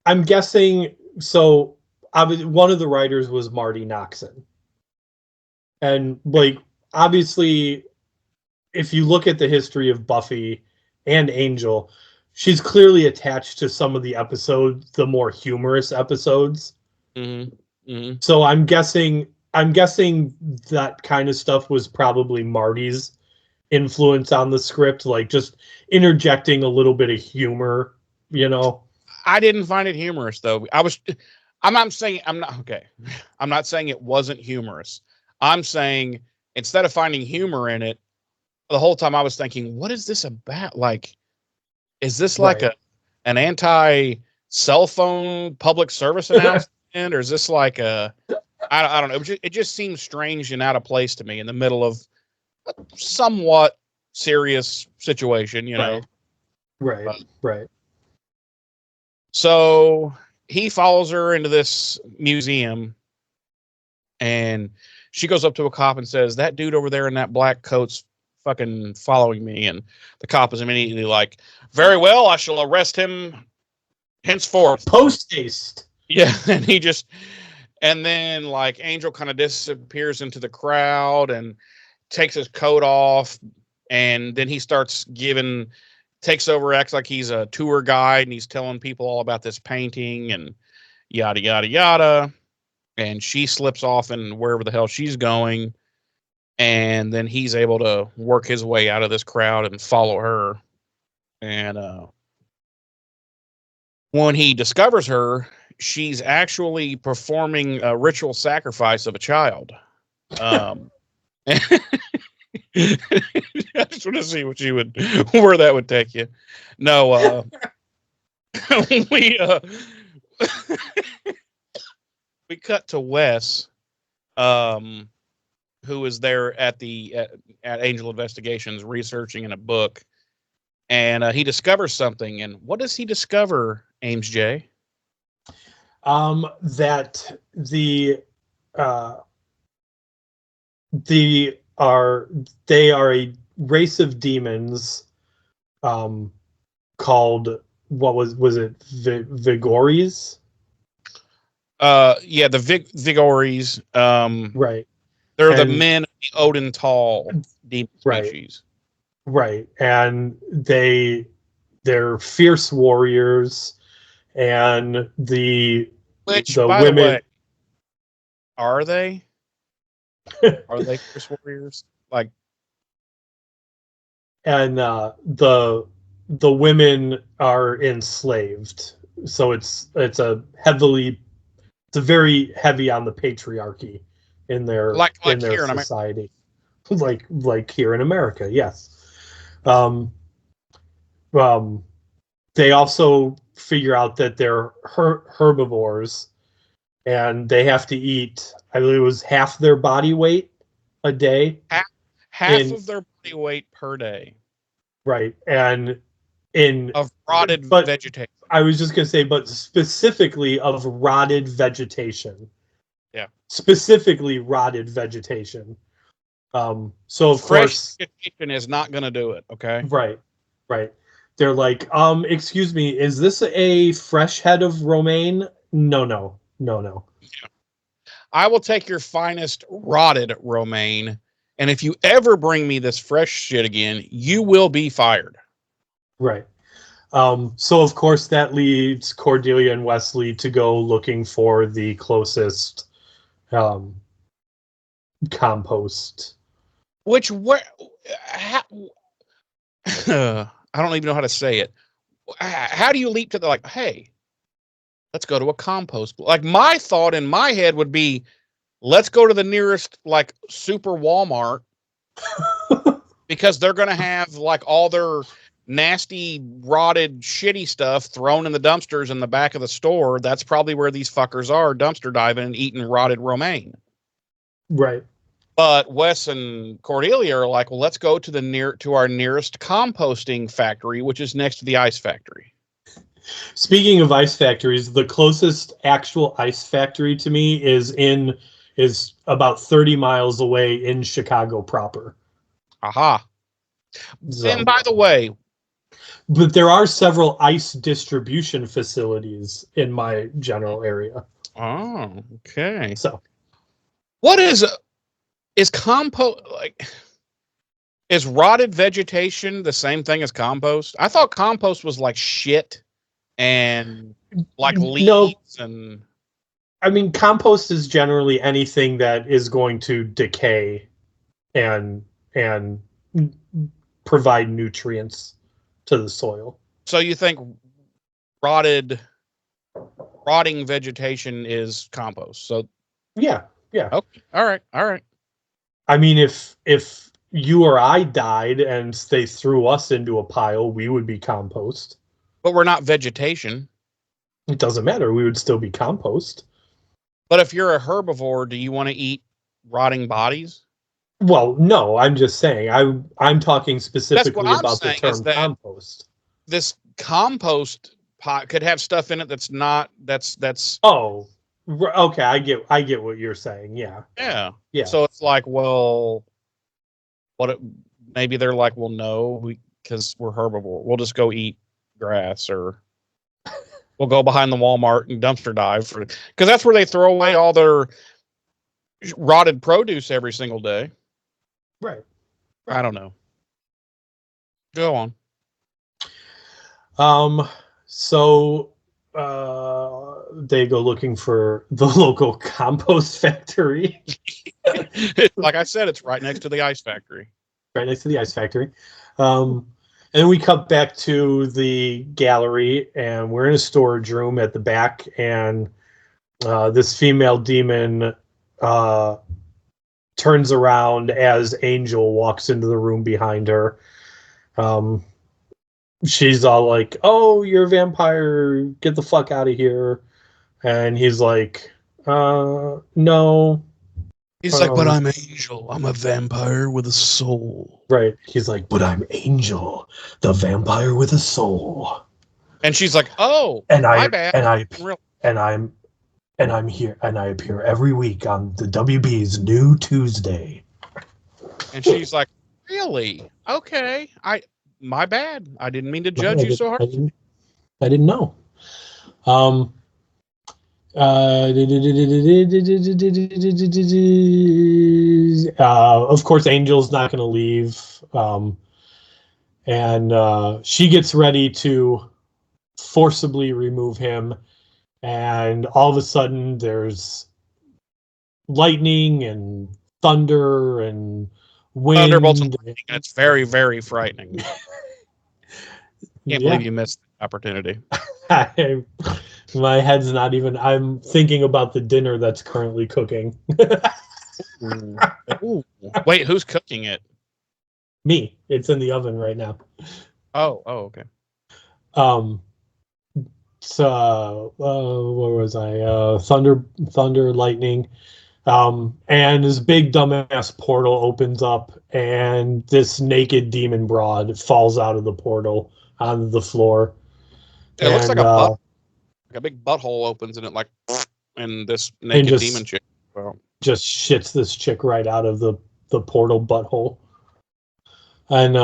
I'm guessing. So one of the writers was Marty Noxon. And like, obviously, if you look at the history of Buffy and Angel, she's clearly attached to some of the episodes, the more humorous episodes. Mm-hmm. Mm-hmm. So I'm guessing that kind of stuff was probably Marty's influence on the script, like just interjecting a little bit of humor, I didn't find it humorous though. I'm not saying it wasn't humorous. I'm saying instead of finding humor in it, the whole time I was thinking, what is this about? Like, is this like an anti-cell phone public service announcement, or is this like I don't know. It just seems strange and out of place to me in the middle of a somewhat serious situation, Right. So he follows her into this museum, and she goes up to a cop and says, "That dude over there in that black coat's fucking following me." And the cop is immediately like, "Very well, I shall arrest him henceforth." Post haste. Yeah, and then like Angel kind of disappears into the crowd and takes his coat off, and then he takes over, acts like he's a tour guide, and he's telling people all about this painting and yada yada yada. And she slips off in wherever the hell she's going. And then he's able to work his way out of this crowd and follow her. And when he discovers her, she's actually performing a ritual sacrifice of a child. I just want to see where that would take you. No, we we cut to Wes, who is there at Angel Investigations researching in a book, and he discovers something. And what does he discover, Ames J? That they are a race of demons, called, what was it, Vigories? Yeah, the Vigories. Right. They're the men of the Odin Tall demon species. Right. And they're fierce warriors, and the women. The way, are they? Are they fierce warriors? Like, and the women are enslaved, so it's very heavy on the patriarchy in their society, like here in America. Yes. They also figure out that they're herbivores, and they have to eat, I believe it was half their body weight a day. Half of their body weight per day. Right. And of rotted vegetation. I was just going to say, but specifically of rotted vegetation. Yeah. Specifically rotted vegetation. So of course, vegetation is not going to do it. Okay. Right. They're like, excuse me, is this a fresh head of romaine? No. Yeah. I will take your finest rotted romaine, and if you ever bring me this fresh shit again, you will be fired. Right. So of course that leads Cordelia and Wesley to go looking for the closest compost. I don't even know how to say it. How do you leap to the, hey, let's go to a compost? Like, my thought in my head would be, let's go to the nearest super Walmart because they're going to have all their nasty, rotted, shitty stuff thrown in the dumpsters in the back of the store. That's probably where these fuckers are, dumpster diving and eating rotted romaine. Right. But Wes and Cordelia are like, well, let's go to our nearest composting factory, which is next to the ice factory. Speaking of ice factories, the closest actual ice factory to me is about 30 miles away in Chicago proper. Aha. So, and by the way, but there are several ice distribution facilities in my general area. Oh, okay. So, what is compost is rotted vegetation the same thing as compost? I thought compost was like shit and leaves and. I mean, compost is generally anything that is going to decay and provide nutrients to the soil. So you think rotting vegetation is compost? So yeah. Okay. All right. I mean, if you or I died and they threw us into a pile, we would be compost. But we're not vegetation. It doesn't matter. We would still be compost. But if you're a herbivore, do you want to eat rotting bodies? Well, no, I'm just saying. I'm talking specifically about the term compost. This compost pot could have stuff in it that's not. Oh, okay. I get what you're saying. Yeah. So it's like, well, maybe they're like, well, no, because we're herbivore. We'll just go eat grass, or we'll go behind the Walmart and dumpster dive because that's where they throw away all their rotted produce every single day. Right. I don't know. Go on. So they go looking for the local compost factory. Like I said, it's right next to the ice factory. Right next to the ice factory. And we cut back to the gallery, and we're in a storage room at the back, and this female demon turns around as Angel walks into the room behind her. She's all like, "Oh, you're a vampire. Get the fuck out of here." And he's like, no. He's like, but I'm Angel. I'm a vampire with a soul. Right. He's like, but I'm Angel, the vampire with a soul. And she's like, oh, my bad. And I'm here, and I appear every week on the WB's New Tuesday. And she's like, really? Okay. My bad. I didn't mean to judge you so hard. I didn't know. Of course, Angel's not going to leave. And she gets ready to forcibly remove him. And all of a sudden, there's lightning and thunder and wind. Thunderbolts and lightning. It's very, very frightening. Can't believe you missed the opportunity. My head's not even. I'm thinking about the dinner that's currently cooking. Ooh. Wait, who's cooking it? Me. It's in the oven right now. Oh, okay. So where was I? Thunder, lightning, and this big dumbass portal opens up, and this naked demon broad falls out of the portal onto the floor. It looks like a big butthole opens in it, like, and this naked demon chick just shits this chick right out of the portal butthole. And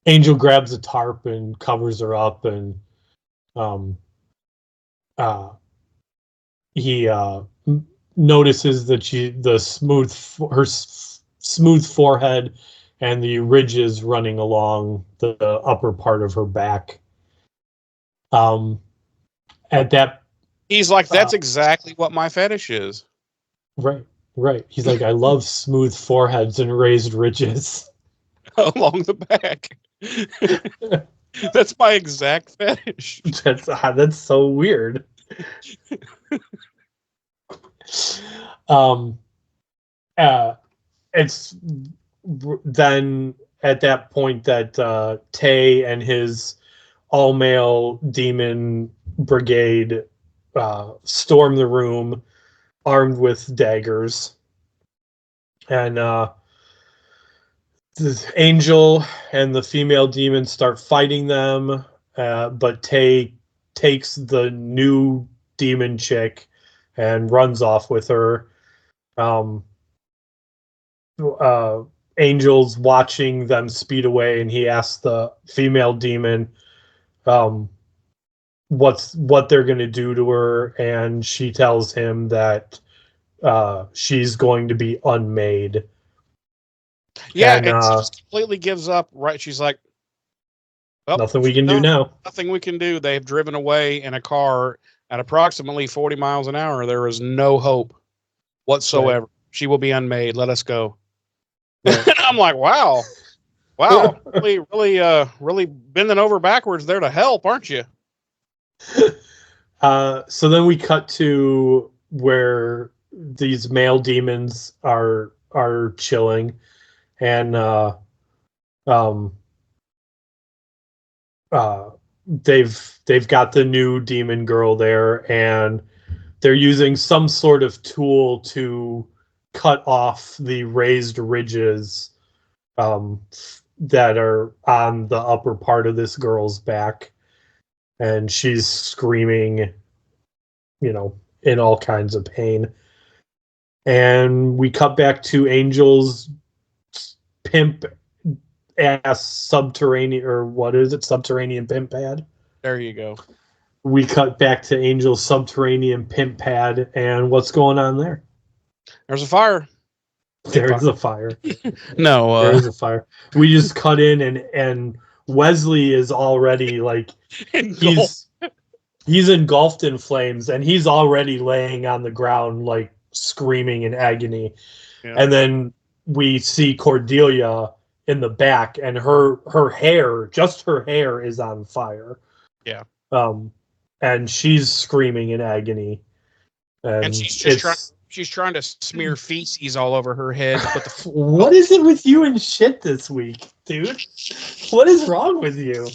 Angel grabs a tarp and covers her up, and he notices that her smooth forehead and the ridges running along the upper part of her back. At that, he's like, that's exactly what my fetish is. Right. He's like, I love smooth foreheads and raised ridges along the back. That's my exact fetish. That's so weird. It's then at that point that Tay and his all-male demon brigade storm the room armed with daggers, and the Angel and the female demon start fighting them, but Tay takes the new demon chick and runs off with her. Angel's watching them speed away, and he asks the female demon what they're going to do to her, and she tells him that she's going to be unmade. Yeah, and she just completely gives up, right? She's like, well, nothing we can do now. Nothing we can do. They've driven away in a car at approximately 40 miles an hour. There is no hope whatsoever. Right. She will be unmade. Let us go. Yeah. I'm like, wow, really bending over backwards there to help, aren't you? So then we cut to where these male demons are chilling, and they've got the new demon girl there, and they're using some sort of tool to cut off the raised ridges that are on the upper part of this girl's back, and she's screaming, in all kinds of pain. And we cut back to Angel's pimp ass subterranean pimp pad. There you go. We cut back to Angel's subterranean pimp pad, and what's going on there? There's a fire. There's a fire. No, there's a fire. We just cut in, and Wesley is already like he's engulfed in flames, and he's already laying on the ground like screaming in agony. Yeah. And then we see Cordelia in the back, and her hair, just her hair, is on fire. Yeah. And she's screaming in agony. And she's just trying to she's trying to smear feces all over her head. But what is it with you and shit this week, dude? What is wrong with you?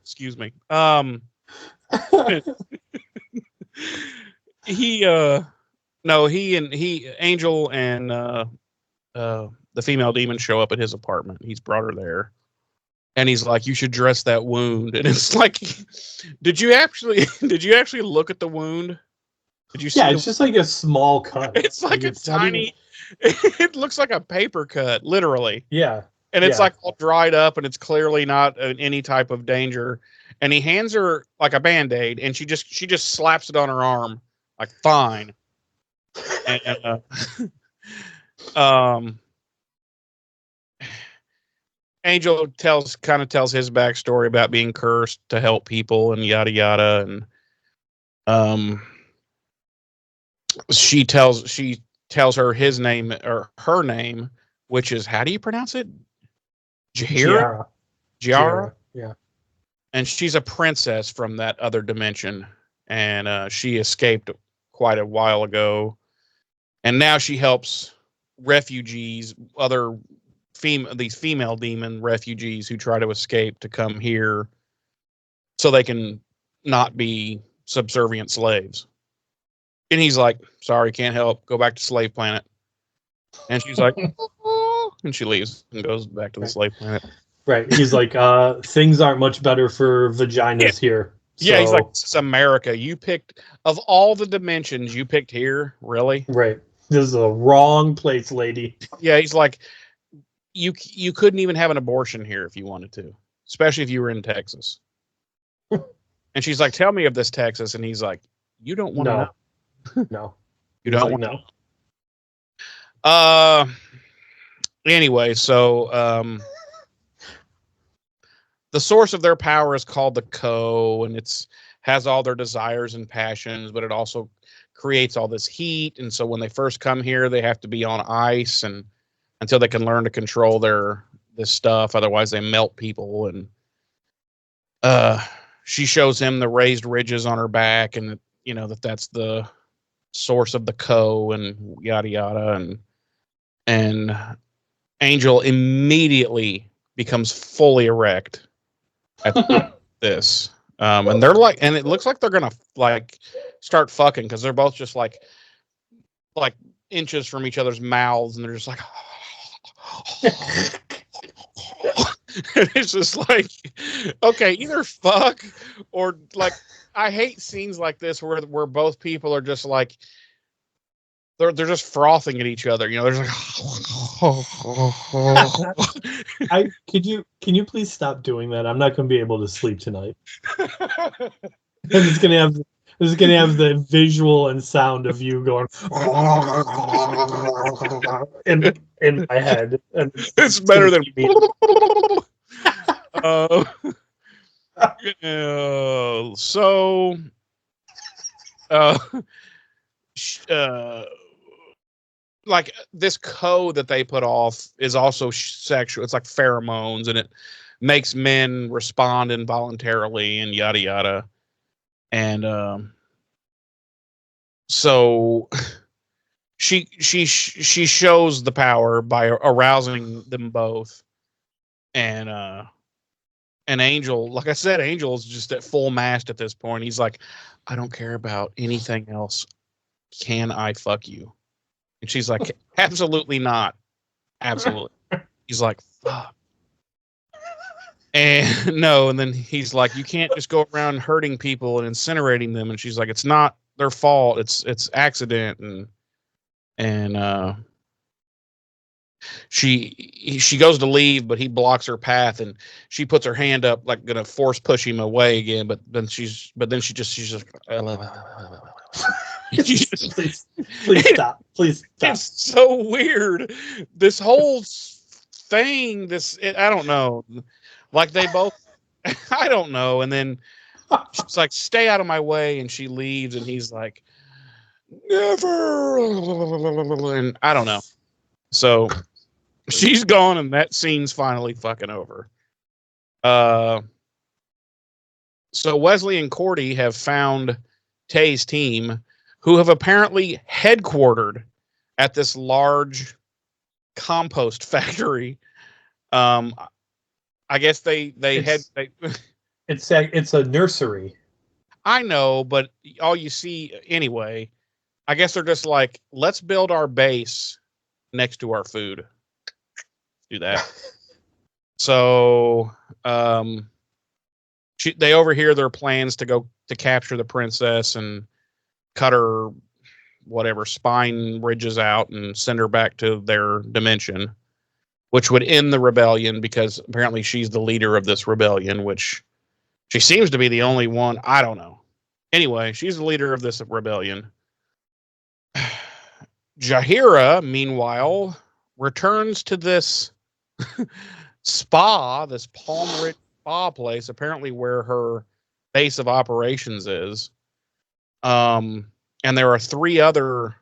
Excuse me. He Angel and the female demon show up at his apartment. He's brought her there. And he's like, you should dress that wound. And it's like, did you actually look at the wound? Did you see? Yeah, it's just like a small cut. It's like a tiny, it looks like a paper cut, literally. Yeah. And it's like all dried up and it's clearly not any type of danger. And he hands her like a Band-Aid and she just slaps it on her arm. Like, fine. And, Angel tells his backstory about being cursed to help people and yada yada, and she tells her his name or her name, which is, how do you pronounce it? Giara. Yeah. And she's a princess from that other dimension, and she escaped quite a while ago, and now she helps refugees, these female demon refugees who try to escape to come here so they can not be subservient slaves. And he's like, sorry, can't help. Go back to slave planet. And she's like, and she leaves and goes back to the slave planet. Right. He's like, things aren't much better for vaginas here. So. Yeah, he's like, this is America. You picked, of all the dimensions, you picked here? Really? Right. This is the wrong place, lady. Yeah, he's like, you couldn't even have an abortion here if you wanted to, especially if you were in Texas. And she's like, tell me of this Texas. And he's like, you don't want to know. No. You don't want to know. Anyway, so the source of their power is called the Co, and it's has all their desires and passions, but it also creates all this heat. And so when they first come here, they have to be on ice and until they can learn to control this stuff. Otherwise they melt people. And she shows him the raised ridges on her back, and that's the source of the Co, and yada yada. And Angel immediately becomes fully erect at this. And they're like, and it looks like they're gonna like start fucking, because they're both just like inches from each other's mouths, and they're just like and it's just like, okay, either fuck or like, I hate scenes like this where both people are just like they're just frothing at each other. There's like can you please stop doing that? I'm not gonna be able to sleep tonight. I'm just gonna have the visual and sound of you going in my head. And it's better than like this Co that they put off is also sexual. It's like pheromones, and it makes men respond involuntarily and yada yada. And so she shows the power by arousing them both. And Angel, like I said, Angel's just at full mast at this point. He's like, I don't care about anything else. Can I fuck you? And she's like, absolutely not. Absolutely. He's like, fuck. And no, and then he's like, you can't just go around hurting people and incinerating them. And she's like, it's not their fault. It's accident. And she goes to leave, but he blocks her path, and she puts her hand up like gonna force push him away again. But then she's just please stop. It's so weird. This whole thing, I don't know. Like they both, I don't know. And then she's like, stay out of my way. And she leaves, and he's like, never. And I don't know. So she's gone, and that scene's finally fucking over. So Wesley and Cordy have found Tay's team, who have apparently headquartered at this large compost factory. I guess it's a nursery. I know, but all you see anyway. I guess they're just like, let's build our base next to our food. Do that. So, they overhear their plans to go to capture the princess and cut her whatever spine ridges out and send her back to their dimension, which would end the rebellion because apparently she's the leader of this rebellion, which she seems to be the only one. I don't know. Anyway, she's the leader of this rebellion. Jahira, meanwhile, returns to this spa, this Palm Ridge spa place, apparently where her base of operations is. And there are 3 other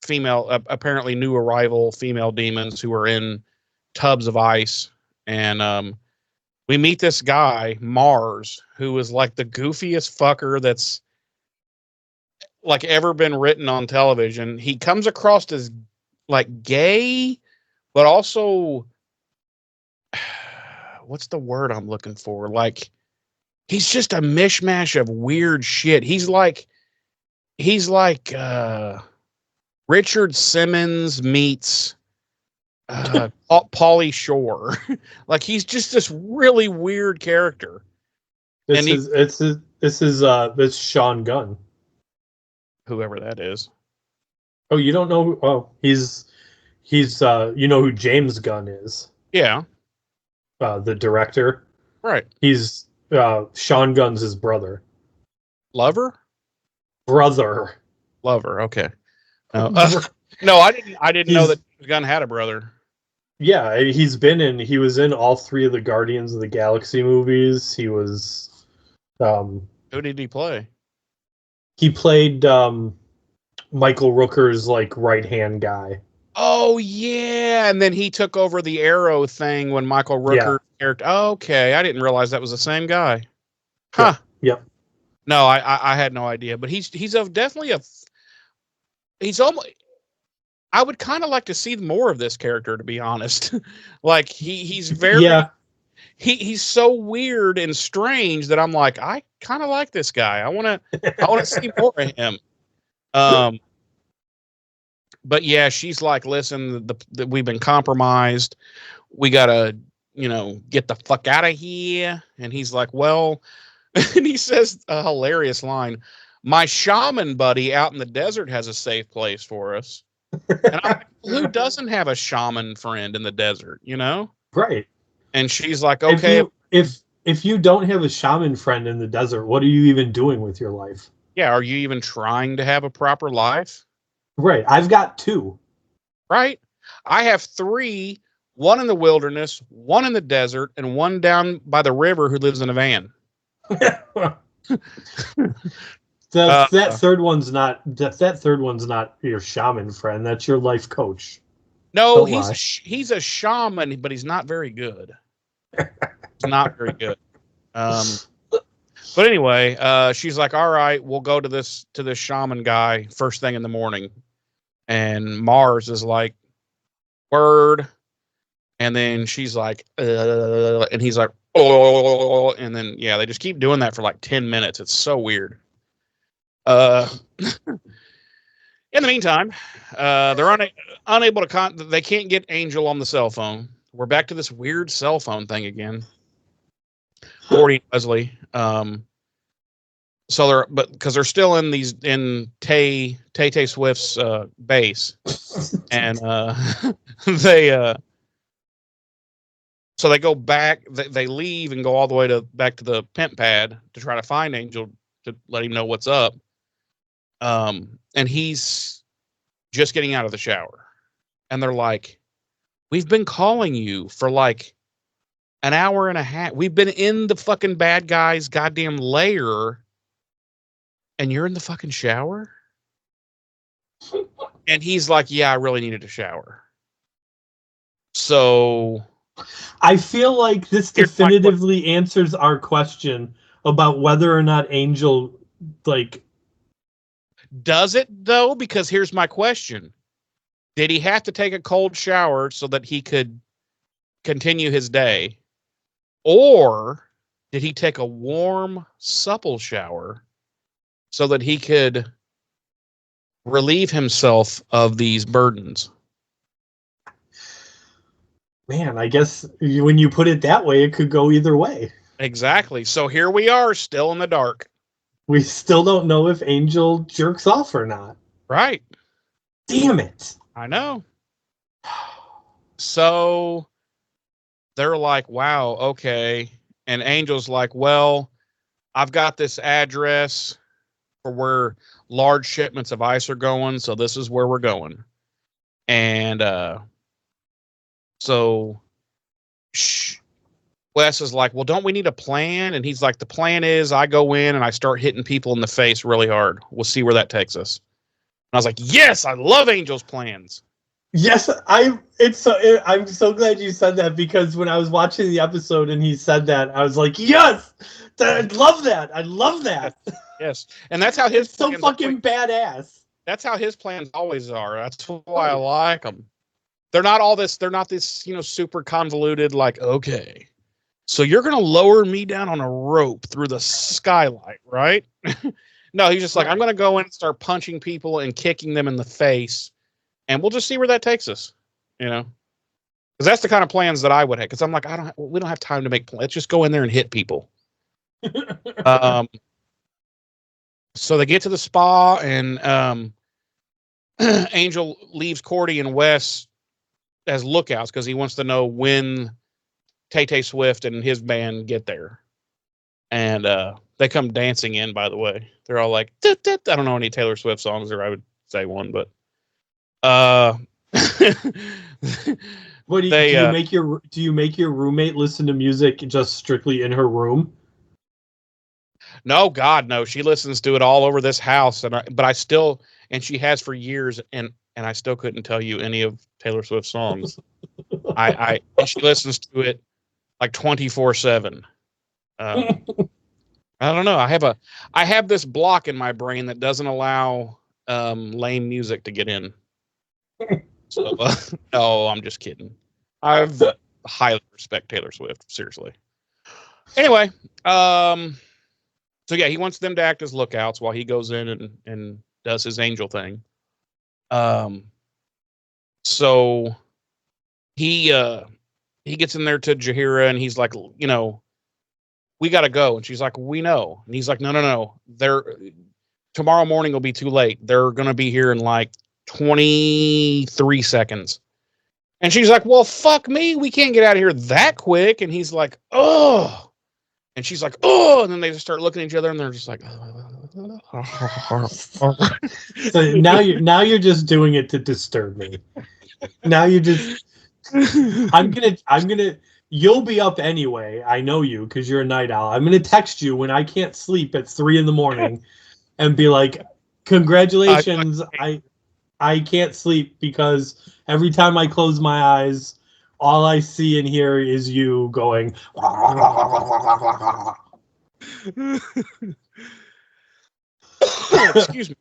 female, apparently new arrival female demons who are in tubs of ice. And we meet this guy, Mars, who is like the goofiest fucker that's like ever been written on television. He comes across as like gay, but also what's the word I'm looking for? Like, he's just a mishmash of weird shit. He's like Richard Simmons meets Pauly Shore. Like, he's just this really weird character. It's Sean Gunn. Whoever that is. Oh, you don't know? He's you know who James Gunn is? Yeah. The director. Right. He's Sean Gunn's his brother. Lover? Brother. Lover. Okay. No, I didn't know that Gunn had a brother. Yeah, he was in all 3 of the Guardians of the Galaxy movies. He was who did he play? He played Michael Rooker's like right-hand guy. Oh yeah, and then he took over the Arrow thing when Michael Rooker character. Oh, okay, I didn't realize that was the same guy. Huh. Yep. No, I had no idea, but he's definitely he's almost. I would kind of like to see more of this character, to be honest. Like he's very he's so weird and strange that I'm like, I kind of like this guy. I want to see more of him. But yeah, she's like, listen, we've been compromised. We gotta, get the fuck out of here. And he's like, well, and he says a hilarious line: my shaman buddy out in the desert has a safe place for us. And I'm like, who doesn't have a shaman friend in the desert, Right. And she's like, okay. If you don't have a shaman friend in the desert, what are you even doing with your life? Yeah, are you even trying to have a proper life? Right. I've got 2. Right. I have 3, one in the wilderness, one in the desert, and one down by the river who lives in a van. That third one's not your shaman friend. That's your life coach. No, he's a shaman, but he's not very good. He's not very good. But anyway, she's like, all right, we'll go to this shaman guy first thing in the morning. And Mars is like, word. And then she's like, and he's like, oh, and then they just keep doing that for like 10 minutes. It's so weird. In the meantime, they're unable to they can't get Angel on the cell phone. We're back to this weird cell phone thing again. Gordy and Wesley. So because they're still in Tay Swift's base, and so they go back. They leave and go all the way back to the pimp pad to try to find Angel to let him know what's up. And he's just getting out of the shower, and they're like, we've been calling you for like an hour and a half. We've been in the fucking bad guy's goddamn lair, and you're in the fucking shower? And he's like, yeah, I really needed a shower. So I feel like this definitively answers our question about whether or not Angel, like... Does it, though? Because here's my question. Did he have to take a cold shower so that he could continue his day? Or did he take a warm, supple shower so that he could relieve himself of these burdens? Man, I guess when you put it that way, it could go either way. Exactly. So here we are, still in the dark. We still don't know if Angel jerks off or not. Right. Damn it. I know. So they're like, wow, okay. And Angel's like, well, I've got this address for where large shipments of ice are going, so this is where we're going. And so Wes is like, well, don't we need a plan? And he's like, the plan is I go in and I start hitting people in the face really hard. We'll see where that takes us. And I was like, yes, I love Angel's plans. Yes, I'm so glad you said that, because when I was watching the episode and he said that, I was like, yes, I love that. I love that. Yes. And that's how his it's so fucking badass. That's how his plans always are. That's why I like them. They're not this, super convoluted, like, okay, so you're going to lower me down on a rope through the skylight, right? No, he's just like, I'm going to go in and start punching people and kicking them in the face, and we'll just see where that takes us, Because that's the kind of plans that I would have. Because I'm like, we don't have time to make plans. Let's just go in there and hit people. So they get to the spa, and Angel leaves Cordy and Wes as lookouts because he wants to know when Tay Swift and his band get there. And they come dancing in, by the way. They're all like, I don't know any Taylor Swift songs, or I would say one, but what do you make your roommate listen to music just strictly in her room? No, God, no. She listens to it all over this house, and she has for years, and I still couldn't tell you any of Taylor Swift's songs. And she listens to it like 24/7. I don't know. I have this block in my brain that doesn't allow lame music to get in. So, no, I'm just kidding. I highly respect Taylor Swift, seriously. Anyway, so yeah, he wants them to act as lookouts while he goes in and does his angel thing. So he gets in there to Jahira, and he's like, we got to go. And she's like, we know. And he's like, no. Tomorrow morning will be too late. They're going to be here in like 23 seconds. And she's like, well, fuck me. We can't get out of here that quick. And he's like, oh. And she's like, oh. And then they just start looking at each other, and they're just like, So now you're just doing it to disturb me. Now you just, I'm gonna, you'll be up anyway. I know you, because you're a night owl. I'm gonna text you when I can't sleep at 3 a.m. and be like, congratulations. I can't sleep because every time I close my eyes, all I see and hear is you going. Excuse me.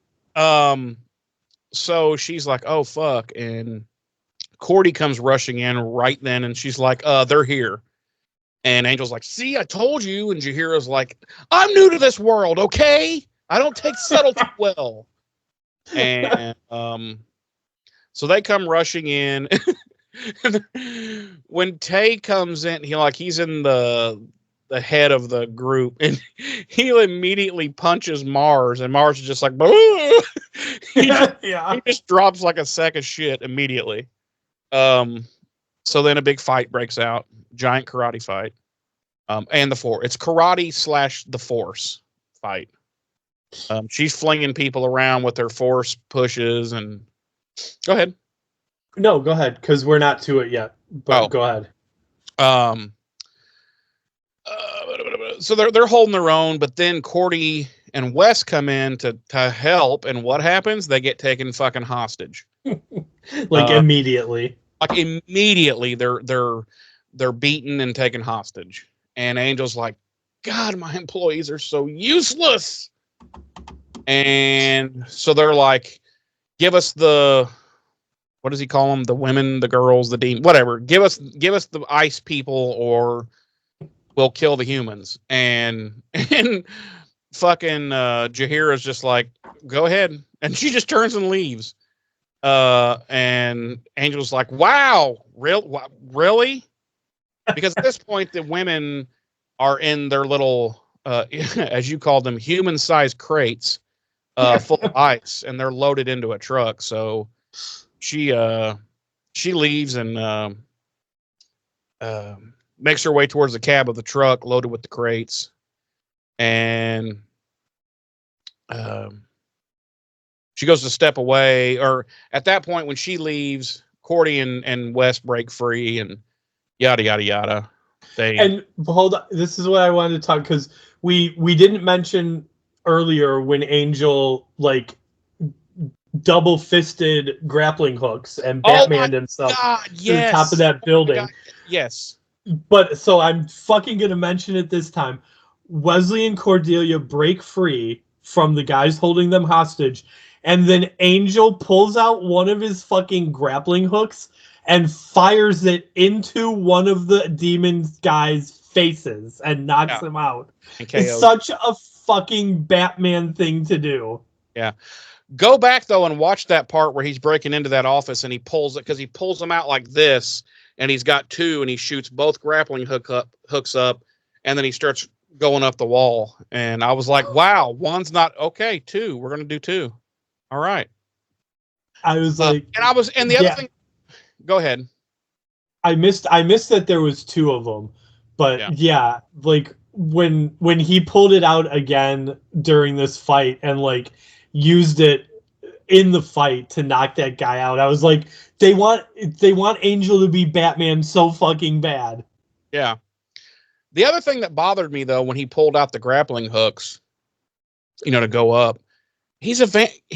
So she's like, oh, fuck. And Cordy comes rushing in right then, and she's like, they're here. And Angel's like, see, I told you. And Jahira's like, I'm new to this world, okay? I don't take subtlety well. And so they come rushing in. When Tay comes in, he's in the head of the group, and he immediately punches Mars, and Mars is just like, he just drops like a sack of shit immediately. So then a big fight breaks out, giant karate fight, and it's karate / the Force fight. She's flinging people around with her force pushes, and go ahead. No, go ahead, because we're not to it yet. But go ahead. So they're holding their own, but then Cordy and Wes come in to help, and what happens? They get taken fucking hostage. Immediately. Like immediately, they're they're beaten and taken hostage. And Angel's like, God, my employees are so useless. And so they're like, give us the, what does he call them? The women, the girls, the demon, whatever. Give us the ice people, or we'll kill the humans. And fucking Jahira's just like, go ahead. And she just turns and leaves. And Angel's like, wow, really? Because at this point, the women are in their little, as you call them, human-sized crates, full of ice, and they're loaded into a truck. So she leaves and makes her way towards the cab of the truck loaded with the crates. And she goes to step away, or at that point when she leaves, Cordy and Wes break free, and yada yada yada. And hold on, this is what I wanted to talk, because we didn't mention earlier when Angel like double fisted grappling hooks and Batman himself to the top of that building. Yes. But so I'm fucking gonna mention it this time. Wesley and Cordelia break free from the guys holding them hostage, and then Angel pulls out one of his fucking grappling hooks and fires it into one of the demon guys' faces and knocks him out. It's such a fucking Batman thing to do. Yeah. Go back though and watch that part where he's breaking into that office and he pulls it, because he pulls them out like this, and he's got two, and he shoots both grappling hooks up, and then he starts going up the wall. And I was like, wow, one's not okay, two. We're gonna do two. All right. I was like, and the other thing. Go ahead. I missed that there was two of them, but yeah, like when he pulled it out again during this fight and like used it in the fight to knock that guy out, I was like, they want Angel to be Batman so fucking bad. Yeah. The other thing that bothered me though, when he pulled out the grappling hooks, to go up, he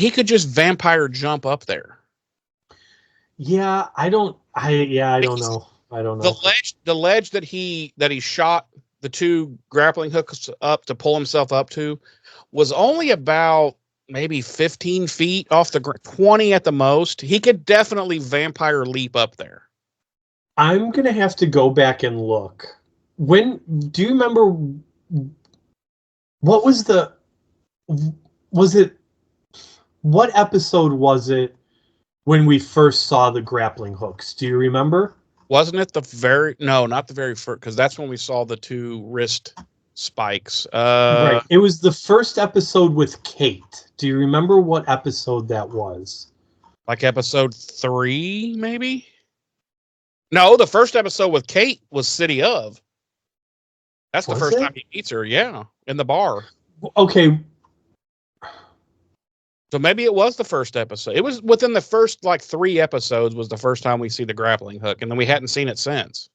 could just vampire jump up there. Yeah, I don't know. The ledge that he shot the two grappling hooks up to pull himself up to was only about maybe 15 feet off the ground, 20 at the most. He could definitely vampire leap up there. I'm gonna have to go back and look. Do you remember what episode was it when we first saw the grappling hooks? Do you remember? Wasn't it not the very first, because that's when we saw the two wrist spikes. Right. It was the first episode with Kate. Do you remember what episode that was? Like episode 3, maybe? No, the first episode with Kate was City of. That's the first time he meets her, in the bar. Okay. So maybe it was the first episode. It was within the first 3 episodes was the first time we see the grappling hook, and then we hadn't seen it since.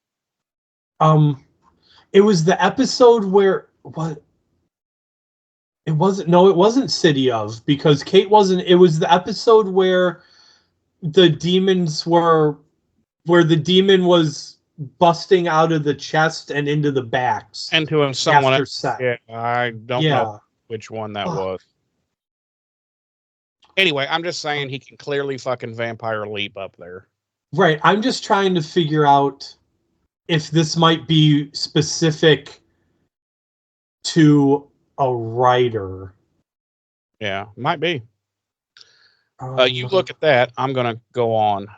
It was the episode where what? It wasn't City of, because Kate wasn't. It was the episode where the demon was busting out of the chest and into the backs. And to someone else. Yeah, I don't know which one that was. Anyway, I'm just saying he can clearly fucking vampire leap up there. Right. I'm just trying to figure out if this might be specific to a writer. Yeah, might be. You look at that. I'm going to go on.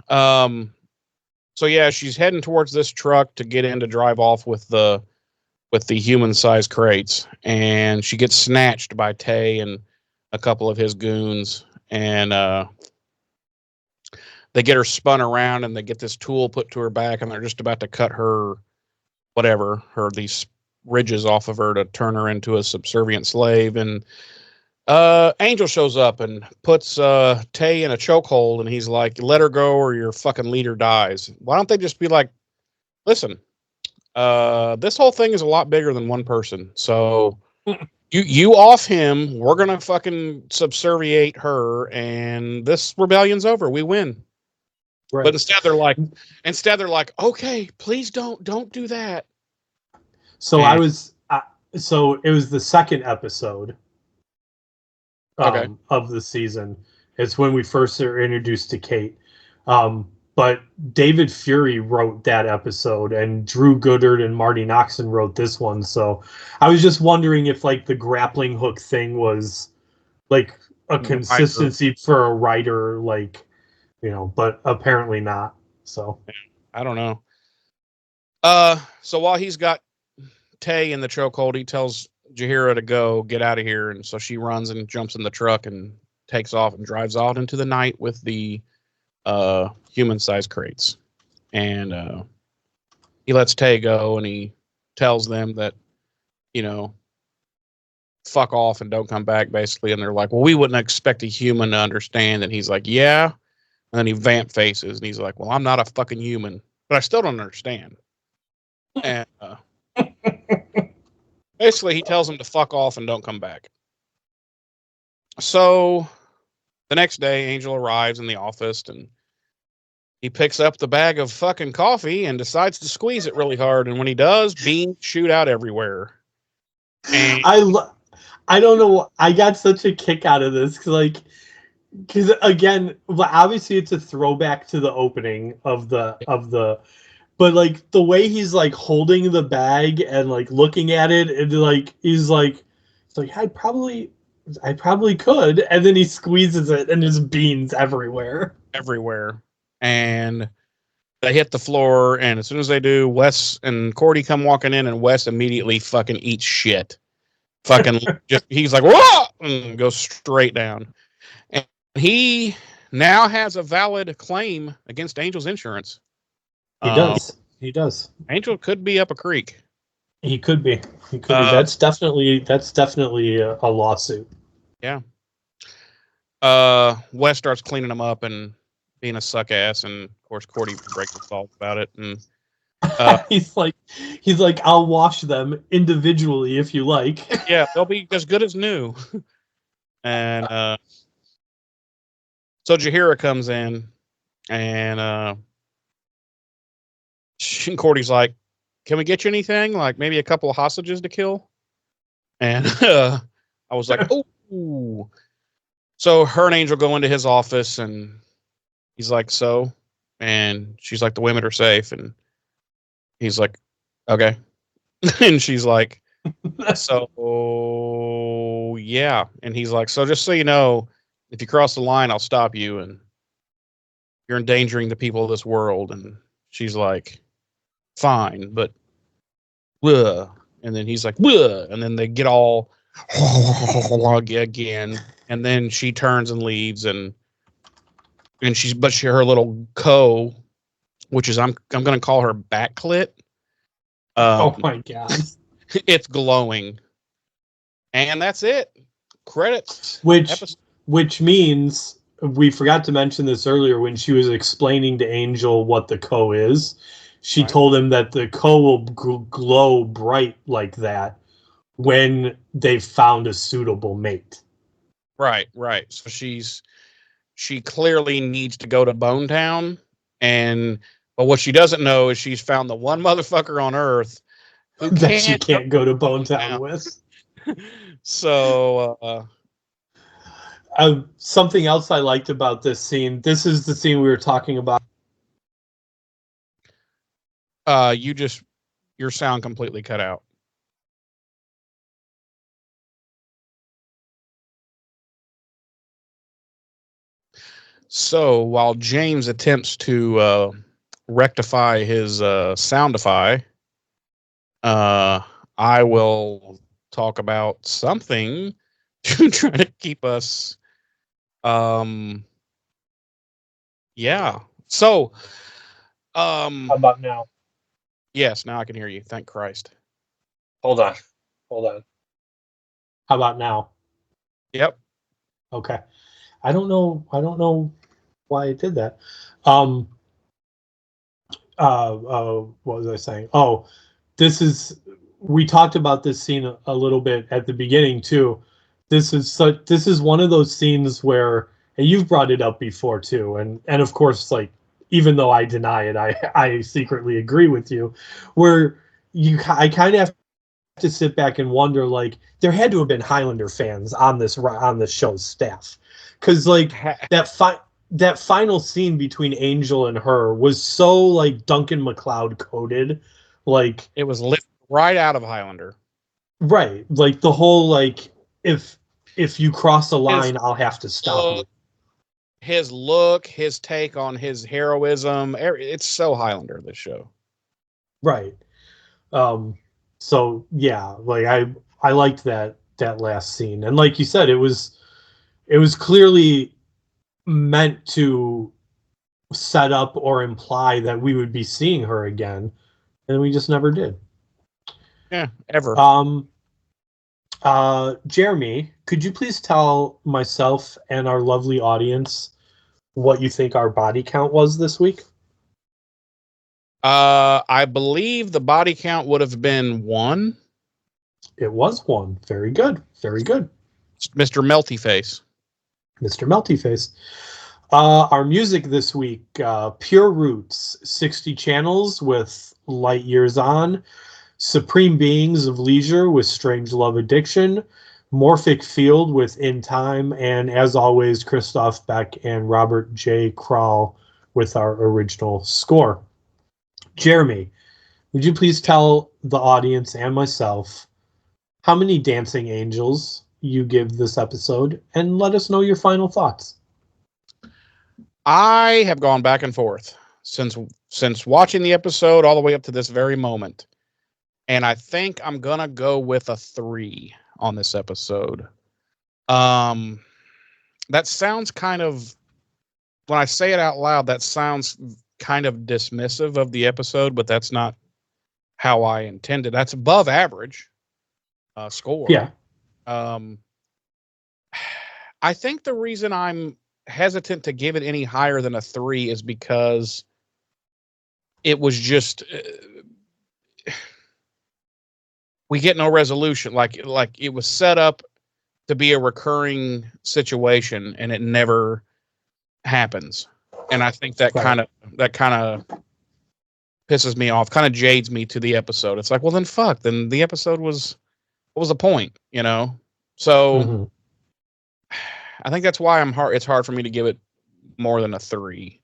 So yeah, she's heading towards this truck to get in to drive off with the human-sized crates, and she gets snatched by Tay and a couple of his goons. And they get her spun around, and they get this tool put to her back, and they're just about to cut these ridges off of her to turn her into a subservient slave. And Angel shows up and puts Tay in a chokehold, and he's like, let her go or your fucking leader dies. Why don't they just be like, listen, this whole thing is a lot bigger than one person. So you off him, we're going to fucking subserviate her, and this rebellion's over. We win. Right. But instead they're like, okay, please don't do that. So so it was the second episode of the season. It's when we first are introduced to Kate. But David Fury wrote that episode, and Drew Goddard and Marty Noxon wrote this one. So I was just wondering if like the grappling hook thing was like a consistency for a writer, like, you know, but apparently not. So I don't know. So while he's got Tay in the chokehold, he tells Jahira to get out of here, and so she runs and jumps in the truck and takes off and drives out into the night with the human-sized crates. And he lets Tay go, and he tells them that, you know, fuck off and don't come back, basically. And they're like, well, we wouldn't expect a human to understand. And he's like, yeah. And then he vamp faces, and he's like, well, I'm not a fucking human, but I still don't understand. And basically, he tells them to fuck off and don't come back. So the next day, Angel arrives in the office, and he picks up the bag of fucking coffee and decides to squeeze it really hard. And when he does, beans shoot out everywhere. And I don't know. I got such a kick out of this because again, obviously it's a throwback to the opening of the, but like the way he's like holding the bag and like looking at it, and like he's like I probably could, and then he squeezes it and there's beans everywhere. And they hit the floor, and as soon as they do, Wes and Cordy come walking in, and Wes immediately fucking eats shit. Fucking he's like, whoa, and goes straight down. And he now has a valid claim against Angel's insurance. He does. Angel could be up a creek. He could be. That's definitely a lawsuit. Yeah. Wes starts cleaning him up and being a suck ass, and of course Cordy breaks his balls about it. And he's like, I'll wash them individually if you like. Yeah, they'll be as good as new. And so Jahira comes in, and Cordy's like, can we get you anything? Like maybe a couple of hostages to kill? And I was like, oh. So her and Angel go into his office, and he's like, so? And she's like, the women are safe. And he's like, okay. And she's like, so yeah. And he's like, so just so you know, if you cross the line, I'll stop you, and you're endangering the people of this world. And she's like, fine, but and then he's like, and then they get all again, and then she turns and leaves, and her little which is I'm gonna call her backclit. Oh my god. It's glowing. And that's it. Credits. Which means, we forgot to mention this earlier when she was explaining to Angel what the co is. She told him that the co will glow bright like that when they've found a suitable mate. Right. So she clearly needs to go to Bone Town, but what she doesn't know is she's found the one motherfucker on Earth that she can't go to Bone Town with. So something else I liked about this scene. This is the scene we were talking about. Your sound completely cut out. So while James attempts to rectify his soundify, I will talk about something to try to keep us. Yeah. So, how about now? Yes, now I can hear you. Thank Christ. Hold on. How about now? Yep. Okay. I don't know why it did that. What was I saying? Oh, we talked about this scene a little bit at the beginning too. This is one of those scenes where, and you've brought it up before too, and of course, like, even though I deny it, I secretly agree with you, where I kind of have to sit back and wonder, like, there had to have been Highlander fans on this show's staff, because like that final scene between Angel and her was so like Duncan MacLeod coded, like it was lifted right out of Highlander. Right, like the whole like if you cross a line, I'll have to stop you. His look, his take on his heroism, it's so Highlander, this show. Right. So yeah, like I liked that last scene, and like you said, it was clearly meant to set up or imply that we would be seeing her again, and we just never did. Yeah, ever. Jeremy, could you please tell myself and our lovely audience what you think our body count was this week? I believe the body count would have been 1. It was 1. Very good. Very good. Mr. Melty Face. Mr. Melty Face. Our music this week, Pure Roots, 60 Channels with Light Years On, Supreme Beings of Leisure with Strange Love Addiction, Morphic Field with In Time, and as always, Christoph Beck and Robert J. Kral with our original score. Jeremy, would you please tell the audience and myself how many dancing angels you give this episode, and let us know your final thoughts? I have gone back and forth since watching the episode all the way up to this very moment. And I think I'm going to go with a 3 on this episode. That sounds kind of, when I say it out loud, that sounds kind of dismissive of the episode, but that's not how I intended. That's above average score. Yeah. I think the reason I'm hesitant to give it any higher than a 3 is because it was just we get no resolution. Like it was set up to be a recurring situation, and it never happens. And I think that kind of pisses me off, kind of jades me to the episode. It's like, well, then fuck. Then the episode was, what was the point? You know? So I think that's why it's hard for me to give it more than a 3.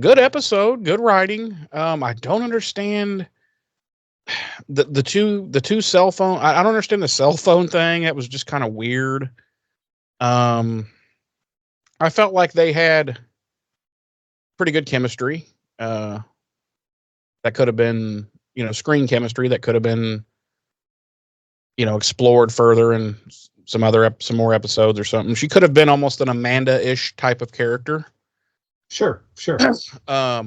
Good episode, good writing. I don't understand the two cell phone. I don't understand the cell phone thing. That was just kind of weird. I felt like they had pretty good chemistry. That could have been, screen chemistry that could have been, explored further in some more episodes or something. She could have been almost an Amanda-ish type of character. Sure. I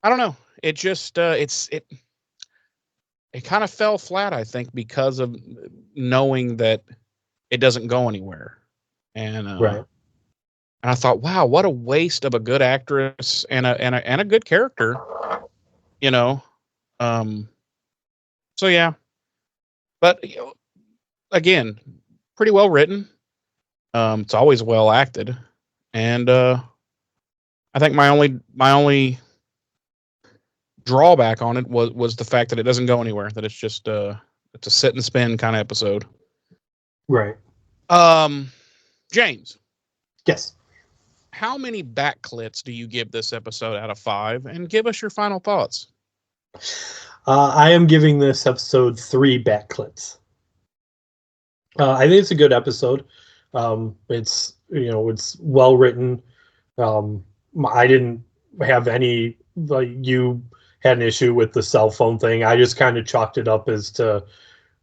don't know. It just it kind of fell flat, I think, because of knowing that it doesn't go anywhere. And right. And I thought, wow, what a waste of a good actress and a good character, So yeah, but again, pretty well written. It's always well acted, and I think my only drawback on it was the fact that it doesn't go anywhere. That it's just it's a sit and spin kind of episode. Right. James. Yes. How many backclits do you give this episode out of 5? And give us your final thoughts. I am giving this episode 3 backclits. I think it's a good episode. It's it's well written. I didn't have any, like, you had an issue with the cell phone thing. I just kind of chalked it up as to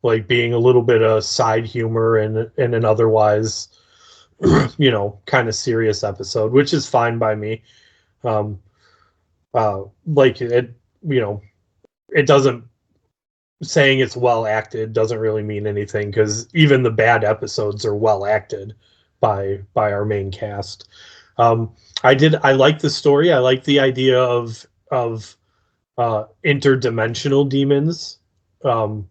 like being a little bit of side humor in an otherwise kind of serious episode, which is fine by me. Like it doesn't, saying it's well acted doesn't really mean anything, because even the bad episodes are well acted by our main cast. I like the story. I like the idea of interdimensional demons. I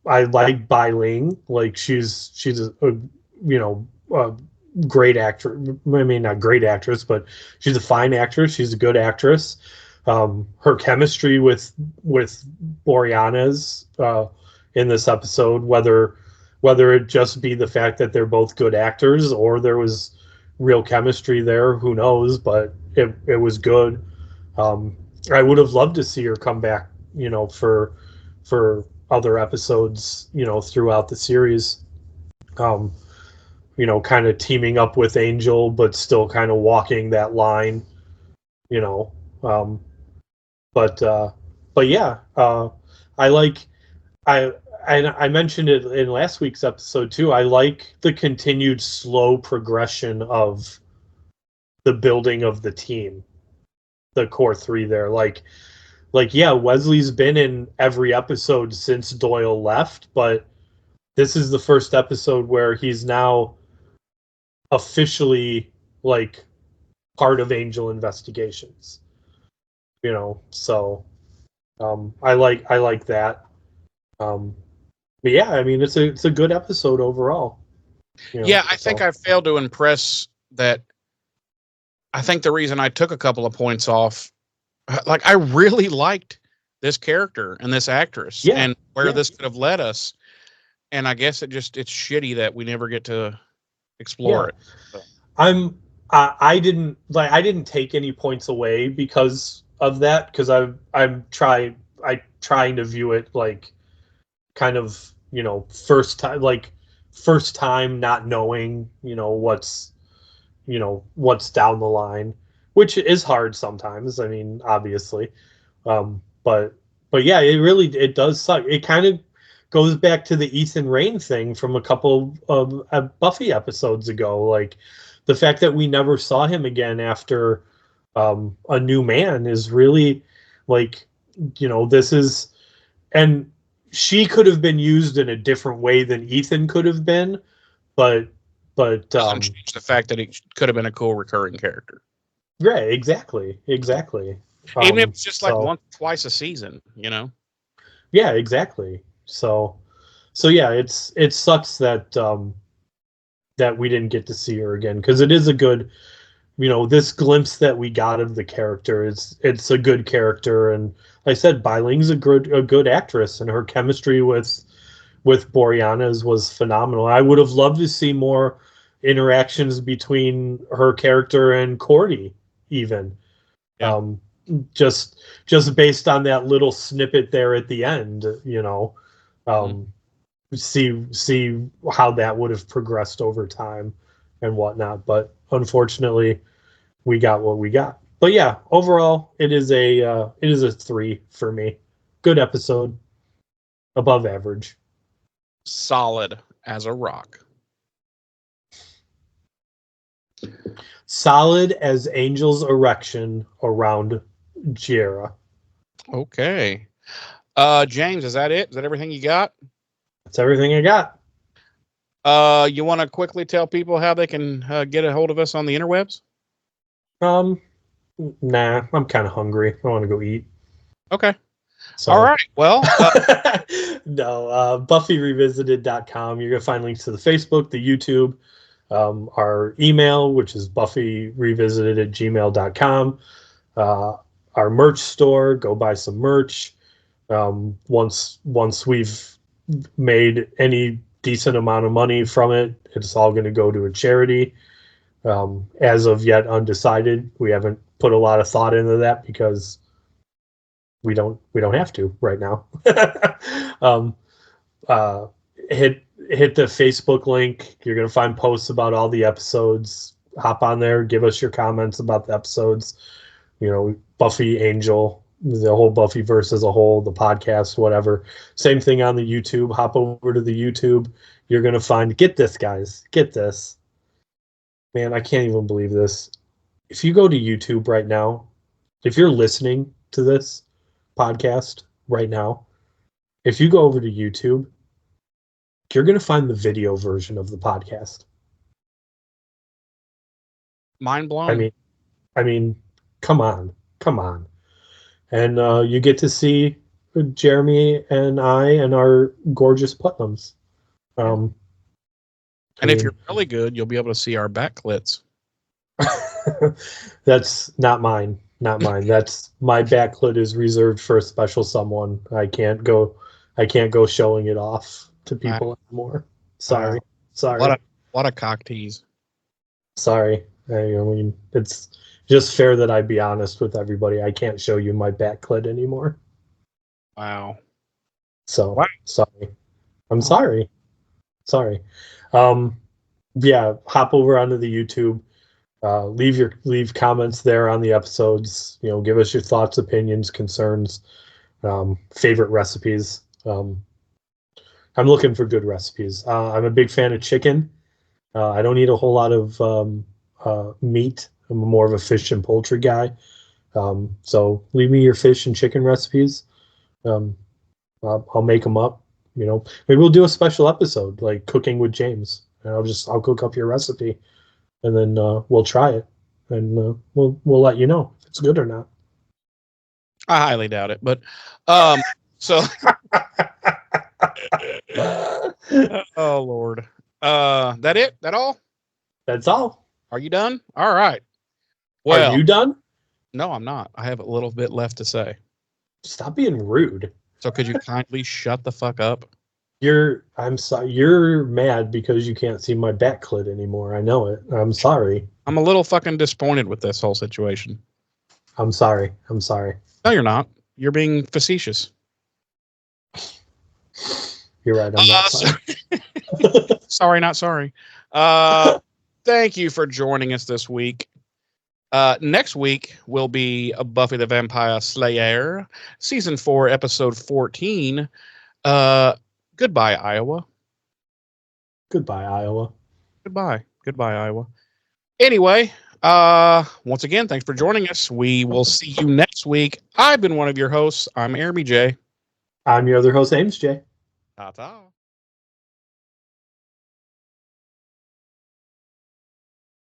like Bai Ling. Like she's a great actress. I mean, not great actress, but she's a fine actress. She's a good actress. Her chemistry with Boreanaz in this episode, whether it just be the fact that they're both good actors or there was real chemistry there, who knows? But it was good. I would have loved to see her come back, for other episodes, throughout the series. Kind of teaming up with Angel, but still kind of walking that line, you know. Um, but yeah, I like I mentioned it in last week's episode too. I like the continued slow progression of the building of the team, the core three there. Yeah, Wesley's been in every episode since Doyle left, but this is the first episode where he's now officially like part of Angel Investigations. So I like that. But yeah, I mean it's a good episode overall. Yeah, I think I failed to impress that. I think the reason I took a couple of points off, like I really liked this character and this actress and where this could have led us. And I guess it's shitty that we never get to explore it. So. I didn't take any points away because of that, because I'm trying to view it like kind of, first time not knowing, what's down the line, which is hard sometimes. I mean, obviously. But yeah, it does suck. It kind of goes back to the Ethan Rayne thing from a couple of Buffy episodes ago. Like the fact that we never saw him again after A New Man is really like, this is, and she could have been used in a different way than Ethan could have been, but doesn't change the fact that he could have been a cool recurring character. Yeah, exactly. Even if it's just like once, twice a season, Yeah, exactly. So yeah, it sucks that that we didn't get to see her again, because it is a good, this glimpse that we got of the character it's a good character, and like I said, Biling's a good actress, and her chemistry with Boreanaz was phenomenal. I would have loved to see more interactions between her character and Cordy, even. Yeah. Just based on that little snippet there at the end, see how that would have progressed over time and whatnot. But unfortunately, we got what we got. But yeah, overall, it is a 3 for me. Good episode, above average. Solid as a rock. Solid as Angel's erection around Jera. Okay. James, is that it? Is that everything you got? That's everything I got. You want to quickly tell people how they can get a hold of us on the interwebs? Nah, I'm kind of hungry. I want to go eat. Okay. So. All right. Well, no, BuffyRevisited.com. You're going to find links to the Facebook, the YouTube, our email, which is BuffyRevisited@gmail.com. Our merch store, go buy some merch. Once we've made any decent amount of money from it, it's all going to go to a charity. As of yet undecided. We haven't put a lot of thought into that because we don't have to right now. Hit the Facebook link. You're going to find posts about all the episodes. Hop on there, give us your comments about the episodes. Buffy, Angel, the whole Buffyverse as a whole, the podcast, whatever. Same thing on the YouTube. Hop over to the YouTube. You're going to find, get this, guys. Get this. Man, I can't even believe this. If you go to YouTube right now, if you're listening to this podcast right now, if you go over to YouTube, you're going to find the video version of the podcast. Mind blown. I mean, come on. And you get to see Jeremy and I and our gorgeous Putnams. And if you're really good, you'll be able to see our back clits. That's not mine. Not mine. That's my backlit is reserved for a special someone. I can't go showing it off to people anymore. Sorry. Wow. Sorry. What a cock tease. Sorry. I mean, it's just fair that I be honest with everybody. I can't show you my backlit anymore. Wow. So sorry. I'm sorry. Sorry. Yeah, hop over onto the YouTube. Leave comments there on the episodes. Give us your thoughts, opinions, concerns, favorite recipes. I'm looking for good recipes. I'm a big fan of chicken. I don't eat a whole lot of meat. I'm more of a fish and poultry guy. So leave me your fish and chicken recipes. I'll make them up. Maybe we'll do a special episode like cooking with James, and I'll cook up your recipe, and then we'll try it, and we'll let you know if it's good or not. I highly doubt it, but so oh Lord. That it? That all? That's all. Are you done? All right. Well, are you done? No, I'm not. I have a little bit left to say. Stop being rude. So could you kindly shut the fuck up? I'm sorry. You're mad because you can't see my back clit anymore. I know it. I'm sorry. I'm a little fucking disappointed with this whole situation. I'm sorry. I'm sorry. No, you're not. You're being facetious. You're right. I'm not sorry. Sorry, not sorry. Thank you for joining us this week. Next week will be Buffy the Vampire Slayer, season 4, episode 14. Goodbye, Iowa. Goodbye, Iowa. Goodbye, Iowa. Anyway, once again, thanks for joining us. We will see you next week. I've been one of your hosts. I'm Jeremy J. I'm your other host, Ames J. Ta-ta.